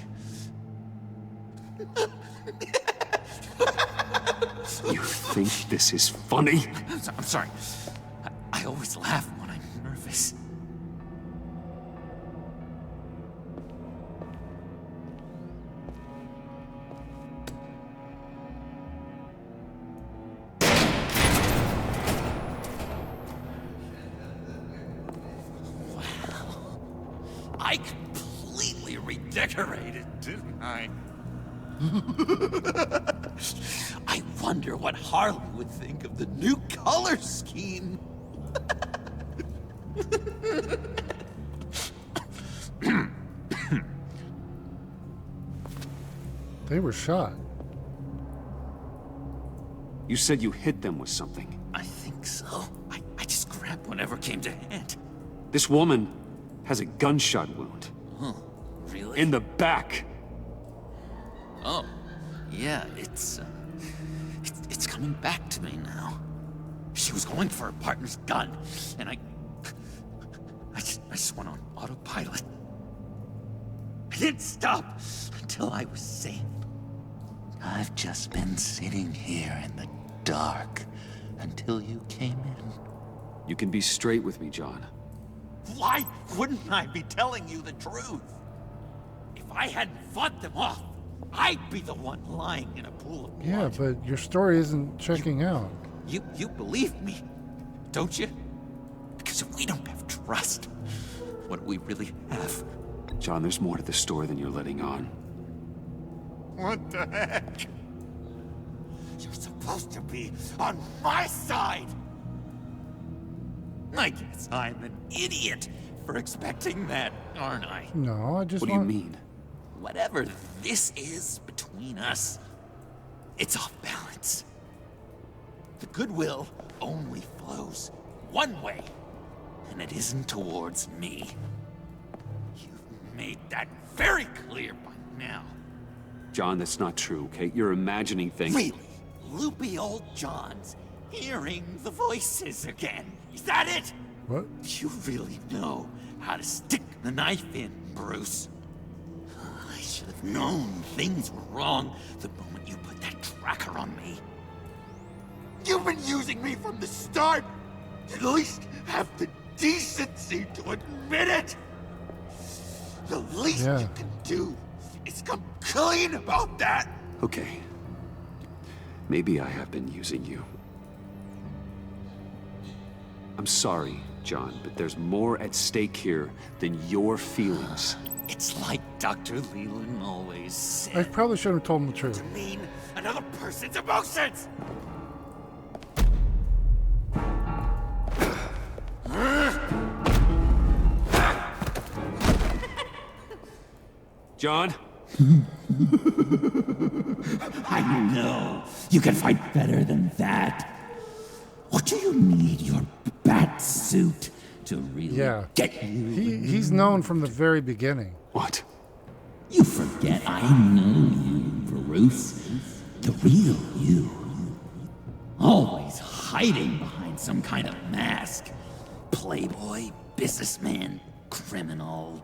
You think this is funny?
I'm sorry. I always laugh when I'm nervous. I completely redecorated, didn't I? I wonder what Harley would think of the new color scheme.
They were shot.
You said you hit them with something.
I think so. I just grabbed whatever came to hand.
This woman has a gunshot wound.
Oh, really?
In the back.
Oh, yeah, it's coming back to me now. She was going for her partner's gun, and I just went on autopilot. I didn't stop until I was safe. I've just been sitting here in the dark until you came in.
You can be straight with me, John.
Why wouldn't I be telling you the truth? If I hadn't fought them off, I'd be the one lying in a pool of blood.
Yeah, but your story isn't checking out.
You believe me, don't you? Because if we don't have trust, what do we really have?
John, there's more to this story than you're letting on.
What the heck? You're supposed to be on my side! I guess I'm an idiot for expecting that, aren't I?
No, I just
What do you mean?
Whatever this is between us, it's off balance. The goodwill only flows one way, and it isn't towards me. You've made that very clear by now.
John, that's not true, okay? You're imagining things.
Really? Loopy old John's hearing the voices again. Is that it?
What?
You really know how to stick the knife in, Bruce. I should have known things were wrong the moment you put that tracker on me. You've been using me from the start. At least have the decency to admit it. The least you can do is come clean about that.
Okay. Maybe I have been using you. I'm sorry, John, but there's more at stake here than your feelings.
It's like Dr. Leland always said.
I probably should have told him the truth.
To mean another person's emotions.
John?
I know. You can fight better than that. What do you need your bat suit to really get you?
He's known from the very beginning.
What?
You forget I know you, Bruce. The real you. Always hiding behind some kind of mask. Playboy, businessman, criminal.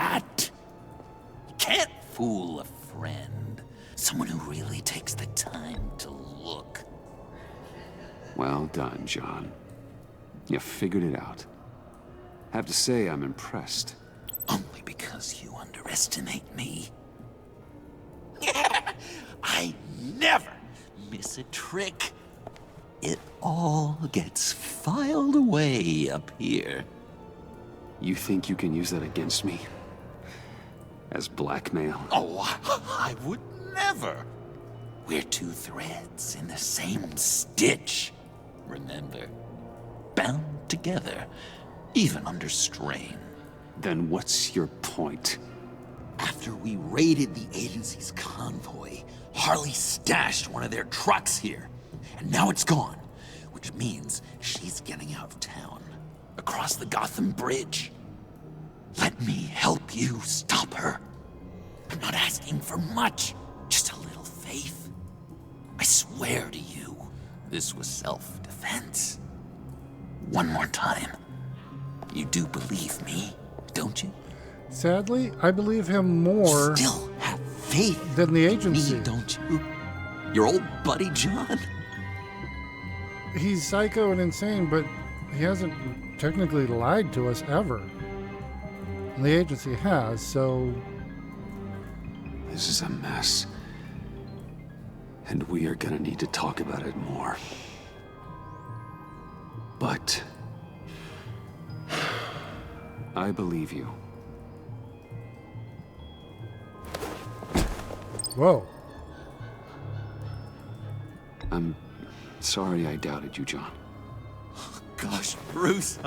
that. You can't fool a friend. Someone who really takes the time to look.
Well done, John. You figured it out. Have to say, I'm impressed.
Only because you underestimate me. I never miss a trick. It all gets filed away up here.
You think you can use that against me? As blackmail?
Oh, I would never. We're two threads in the same stitch. Remember? Bound together, even under strain.
Then what's your point?
After we raided the agency's convoy, Harley stashed one of their trucks here. And now it's gone, which means she's getting out of town, across the Gotham Bridge. Let me help you stop her. I'm not asking for much, just a little faith. I swear to you, this was self-defense. One more time. You do believe me, don't you?
Sadly, I believe him more
You still have faith
than the agency.
in me, don't you? Your old buddy John?
He's psycho and insane, but he hasn't technically lied to us ever. And the agency has, so...
This is a mess. And we are gonna need to talk about it more. But... I believe you.
Whoa.
I'm sorry I doubted you, John.
Gosh, Bruce,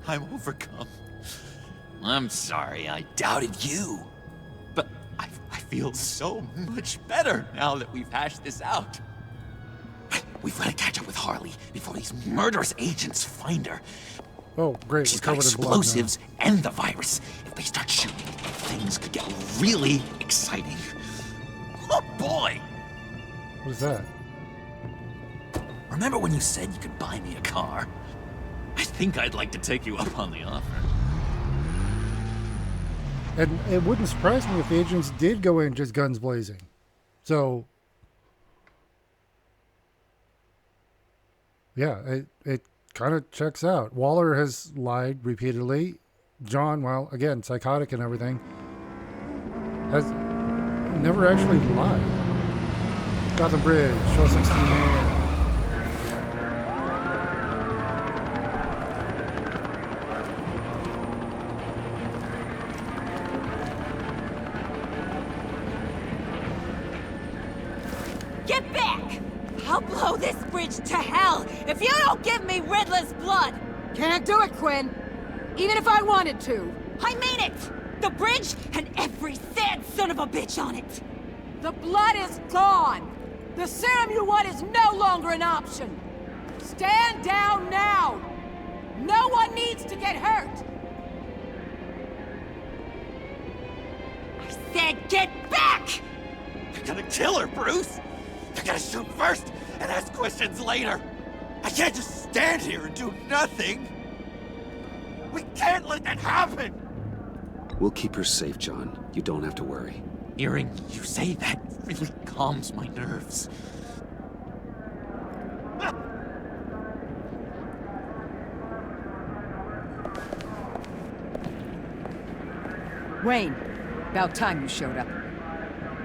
I'm overcome. I'm sorry I doubted you. But I feel so much better now that we've hashed this out. We've got to catch up with Harley before these murderous agents find her.
Oh, great.
She's
We're
got
covered in blood now.
explosives and the virus. If they start shooting, things could get really exciting. Oh boy!
What is that?
Remember when you said you could buy me a car? I think I'd like to take you up on the offer.
And it wouldn't surprise me if the agents did go in just guns blazing. So, yeah, it kind of checks out. Waller has lied repeatedly. John, well, again, psychotic and everything, has never actually lied. Gotham Bridge, show 16.
Get back! I'll blow this bridge to hell if you don't give me Riddler's blood!
Can't do it, Quinn. Even if I wanted to.
I mean it! The bridge and every sad son of a bitch on it!
The blood is gone! The serum you want is no longer an option! Stand down now! No one needs to get hurt!
I said get back!
You're gonna kill her, Bruce! You gotta shoot first and ask questions later! I can't just stand here and do nothing! We can't let that happen!
We'll keep her safe, John. You don't have to worry.
Hearing you say that really calms my nerves.
Wayne, about time you showed up.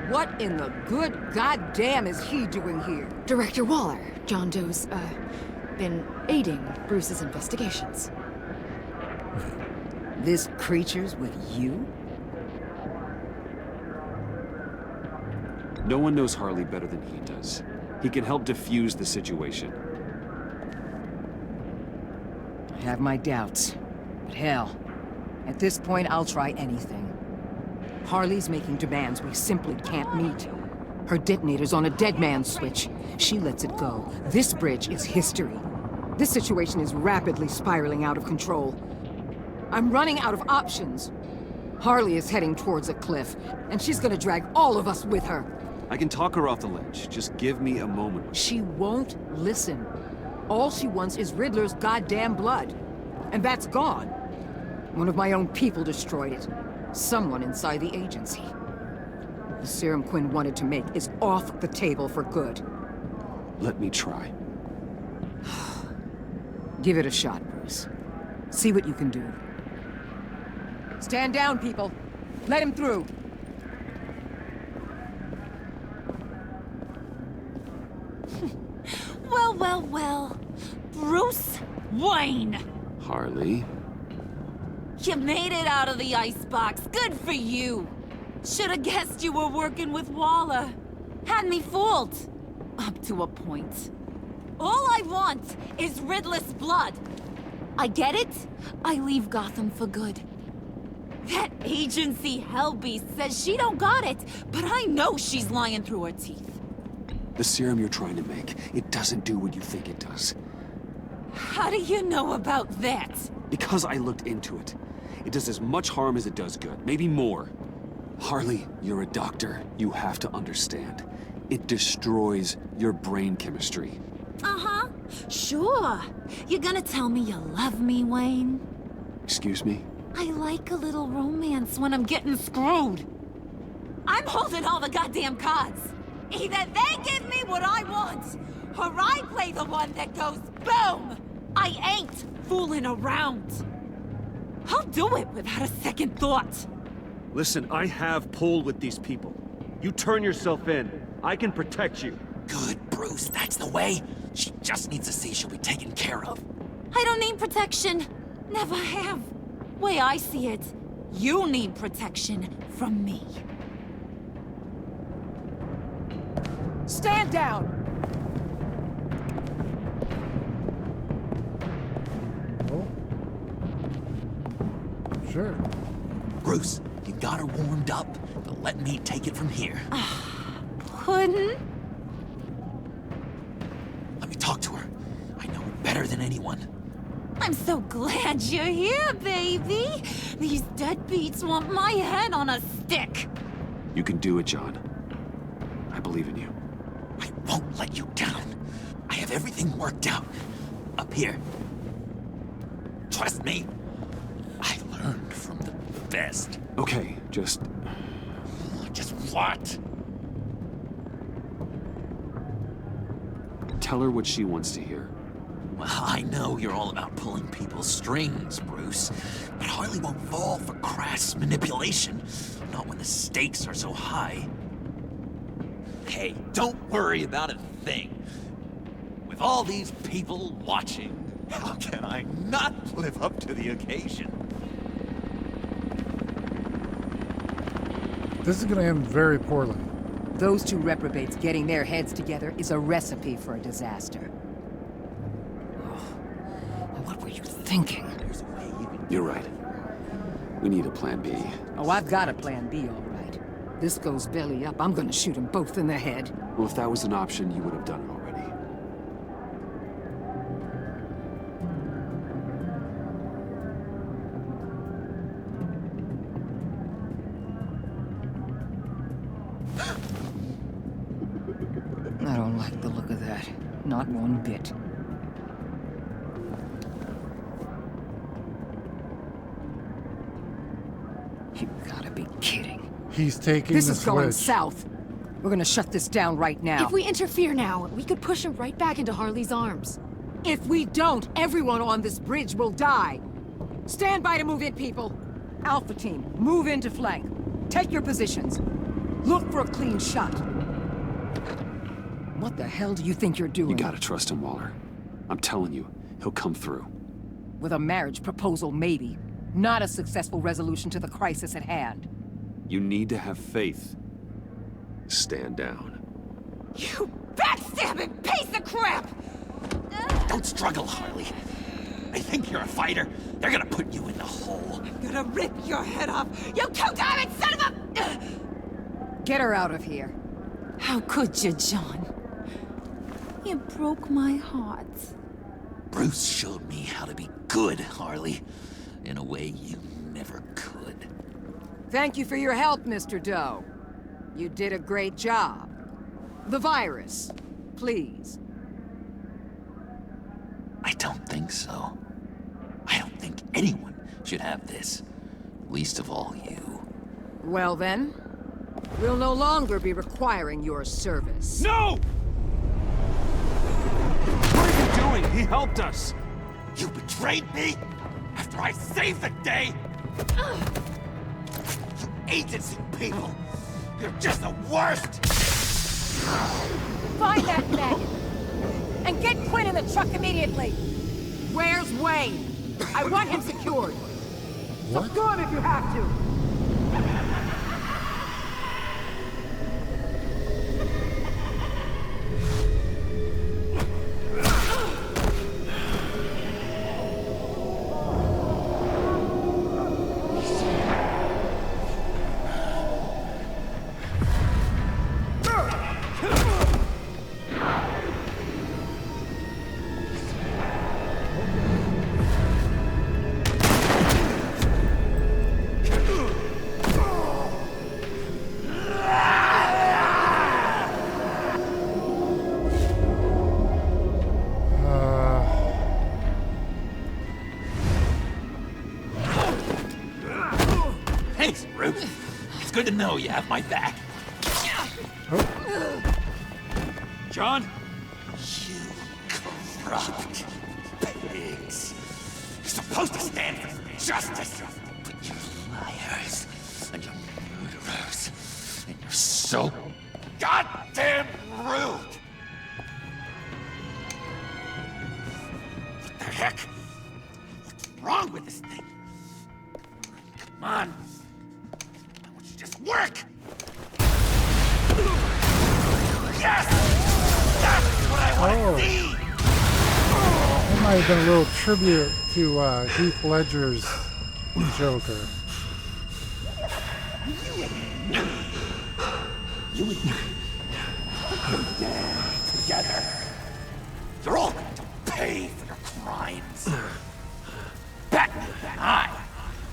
What in the good goddamn is he doing here?
Director Waller, John Doe's, been aiding Bruce's investigations.
This creature's with you?
No one knows Harley better than he does. He can help defuse the situation.
I have my doubts. But hell, at this point I'll try anything. Harley's making demands we simply can't meet. Her detonator's on a dead man's switch. She lets it go. This bridge is history. This situation is rapidly spiraling out of control. I'm running out of options. Harley is heading towards a cliff, and she's gonna drag all of us with her.
I can talk her off the ledge. Just give me a moment.
She won't listen. All she wants is Riddler's goddamn blood. And that's gone. One of my own people destroyed it. Someone inside the agency. The serum Quinn wanted to make is off the table for good.
Let me try.
Give it a shot, Bruce. See what you can do. Stand down, people. Let him through.
Well, well, well. Bruce Wayne!
Harley?
You made it out of the icebox. Good for you. Should've guessed you were working with Waller. Had me fooled. Up to a point. All I want is Riddler's blood. I get it. I leave Gotham for good. That agency hellbeast says she don't got it, but I know she's lying through her teeth.
The serum you're trying to make, it doesn't do what you think it does.
How do you know about that?
Because I looked into it. It does as much harm as it does good, maybe more. Harley, you're a doctor. You have to understand. It destroys your brain chemistry.
Uh-huh. Sure. You're gonna tell me you love me, Wayne?
Excuse me?
I like a little romance when I'm getting screwed. I'm holding all the goddamn cards. Either they give me what I want, or I play the one that goes boom! I ain't fooling around. I'll do it without a second thought.
Listen, I have pull with these people. You turn yourself in. I can protect you.
Good, Bruce. That's the way. She just needs to see she'll be taken care of.
I don't need protection. Never have. Way I see it, you need protection from me.
Stand down!
Oh. Sure.
Bruce, you got her warmed up, but let me take it from here.
Puddin'?
Let me talk to her. I know her better than anyone.
I'm so glad you're here, baby. These deadbeats want my head on a stick.
You can do it, John. I believe in you.
I won't let you down. I have everything worked out. Up here. Trust me. I learned from the best.
Okay, just
what?
Tell her what she wants to hear.
Well, I know you're all about pulling people's strings, Bruce, but Harley won't fall for crass manipulation. Not when the stakes are so high. Hey, don't worry about a thing. With all these people watching, how can I not live up to the occasion?
This is going to end very poorly.
Those two reprobates getting their heads together is a recipe for a disaster. Oh, what were you thinking?
You're right. We need a plan B.
Oh, I've got a plan B, all right. This goes belly up, I'm gonna shoot them both in the head.
Well, if that was an option, you would have done it already.
I don't like the look of that. Not one bit. You gotta be kidding.
He's taking
This
the
is going
switch.
south. We're gonna shut this down right now.
If we interfere now, we could push him right back into Harley's arms.
If we don't, everyone on this bridge will die. Stand by to move in, people. Alpha team, move into flank. Take your positions. Look for a clean shot. What the hell do you think you're doing?
You gotta trust him, Waller. I'm telling you, he'll come through.
With a marriage proposal, maybe. Not a successful resolution to the crisis at hand.
You need to have faith. Stand down.
You backstabbing piece of crap!
Don't struggle, Harley. They think you're a fighter. They're gonna put you in the hole.
I'm gonna rip your head off, you two-diamond son of a...
Get her out of here.
How could you, John? You broke my heart.
Bruce showed me how to be good, Harley. In a way you never could.
Thank you for your help, Mr. Doe. You did a great job. The virus, please.
I don't think so. I don't think anyone should have this. Least of all you.
Well then, we'll no longer be requiring your service.
No! What are you doing? He helped us!
You betrayed me? After I saved the day? You agency people! You're just the worst!
Find that maggot! And get Quinn in the truck immediately! Where's Wayne? I want him secured! Secure him if you have to!
Thanks, Bruce. It's good to know you have my back.
John?
You corrupt pigs. You're supposed to stand for justice, but you're liars, and you're murderers, and you're so goddamn rude! What the heck? What's wrong with this thing? Come on. I want you to just work! Yes! That's what I want to see!
That might have been a little tribute to Heath Ledger's Joker.
You and me. Together. You're all going to pay for your crimes. Batman and I,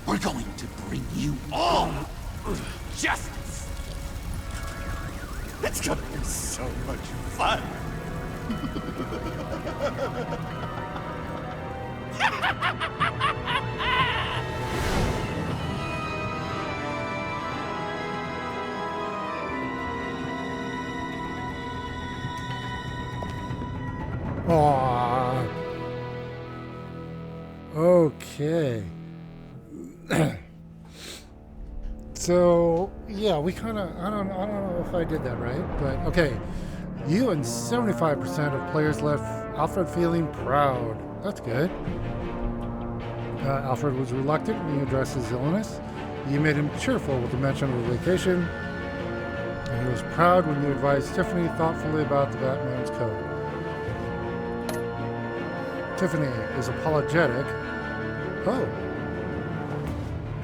we're going to bring you all justice. It's gonna be so much fun.
Aww. Okay. So yeah, we kind of I don't know if I did that right, but okay. You and 75% of players left Alfred feeling proud. That's good. Alfred was reluctant when you addressed his illness. You made him cheerful with the mention of a vacation. And he was proud when you advised Tiffany thoughtfully about the Batman's code. Tiffany is apologetic.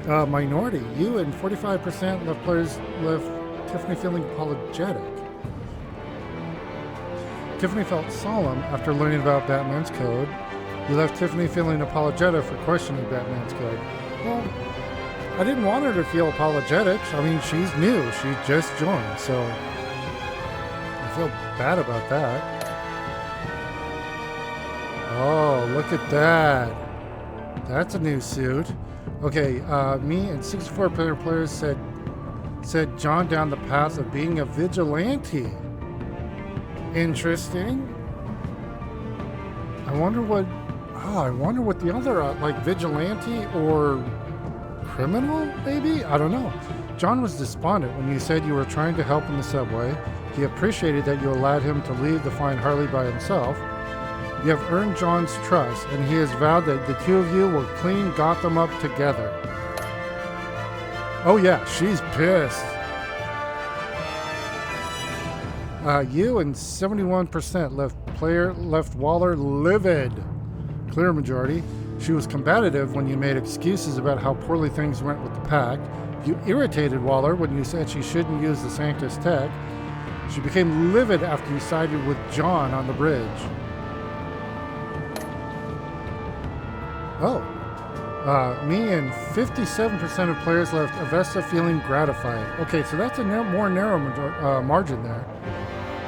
Oh. Minority. You and 45% left Tiffany feeling apologetic. Tiffany felt solemn after learning about Batman's code. You left Tiffany feeling apologetic for questioning Batman's code. Well, I didn't want her to feel apologetic. I mean, she's new. She just joined, so I feel bad about that. Oh, look at that. That's a new suit. Okay, me and 64 players said John down the path of being a vigilante. Interesting. I wonder what the other, like vigilante or criminal, maybe? I don't know. John was despondent when you said you were trying to help in the subway. He appreciated that you allowed him to leave to find Harley by himself. You have earned John's trust, and he has vowed that the two of you will clean Gotham up together. Oh yeah, she's pissed. You and 71% left Waller livid. Clear majority. She was combative when you made excuses about how poorly things went with the Pact. You irritated Waller when you said she shouldn't use the Sanctus tech. She became livid after you sided with John on the bridge. Oh. Me and 57% of players left Avesta feeling gratified. Okay, so that's a more narrow margin there.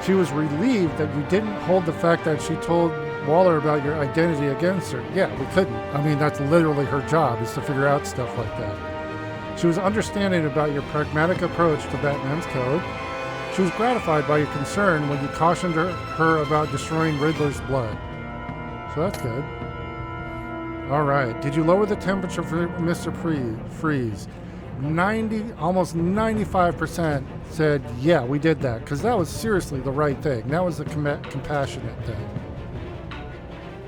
She was relieved that you didn't hold the fact that she told Waller about your identity against her. Yeah, we couldn't. I mean, that's literally her job, is to figure out stuff like that. She was understanding about your pragmatic approach to Batman's code. She was gratified by your concern when you cautioned her about destroying Riddler's blood. So that's good. All right. Did you lower the temperature for Mr. Freeze? Almost 95% said, yeah, we did that, because that was seriously the right thing. That was the compassionate thing.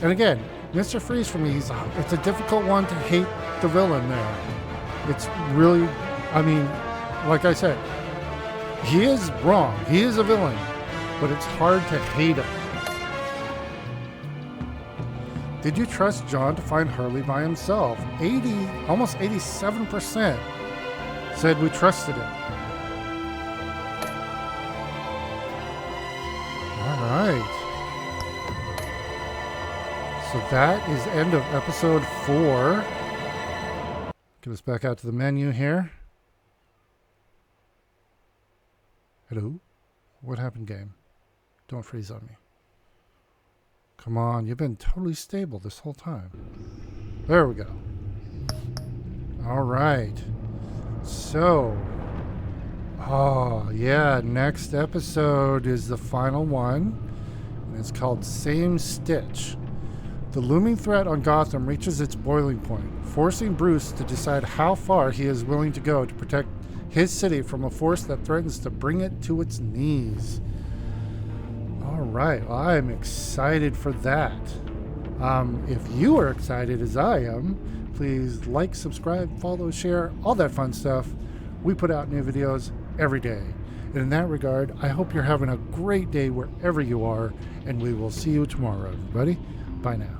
And again, Mr. Freeze for me, it's a difficult one to hate the villain there. It's really, I mean, like I said, he is wrong. He is a villain, but it's hard to hate him. Did you trust John to find Harley by himself? Almost 87% said we trusted him. All right. So that is end of episode 4. Get us back out to the menu here. Hello? What happened, game? Don't freeze on me. Come on, you've been totally stable this whole time. There we go. All right. So, oh yeah, next episode is the final one, and it's called Same Stitch. The looming threat on Gotham reaches its boiling point, forcing Bruce to decide how far he is willing to go to protect his city from a force that threatens to bring it to its knees. All right, well, I'm excited for that. If you are excited as I am, please like, subscribe, follow, share, all that fun stuff. We put out new videos every day. And in that regard, I hope you're having a great day wherever you are, and we will see you tomorrow, everybody. Bye now.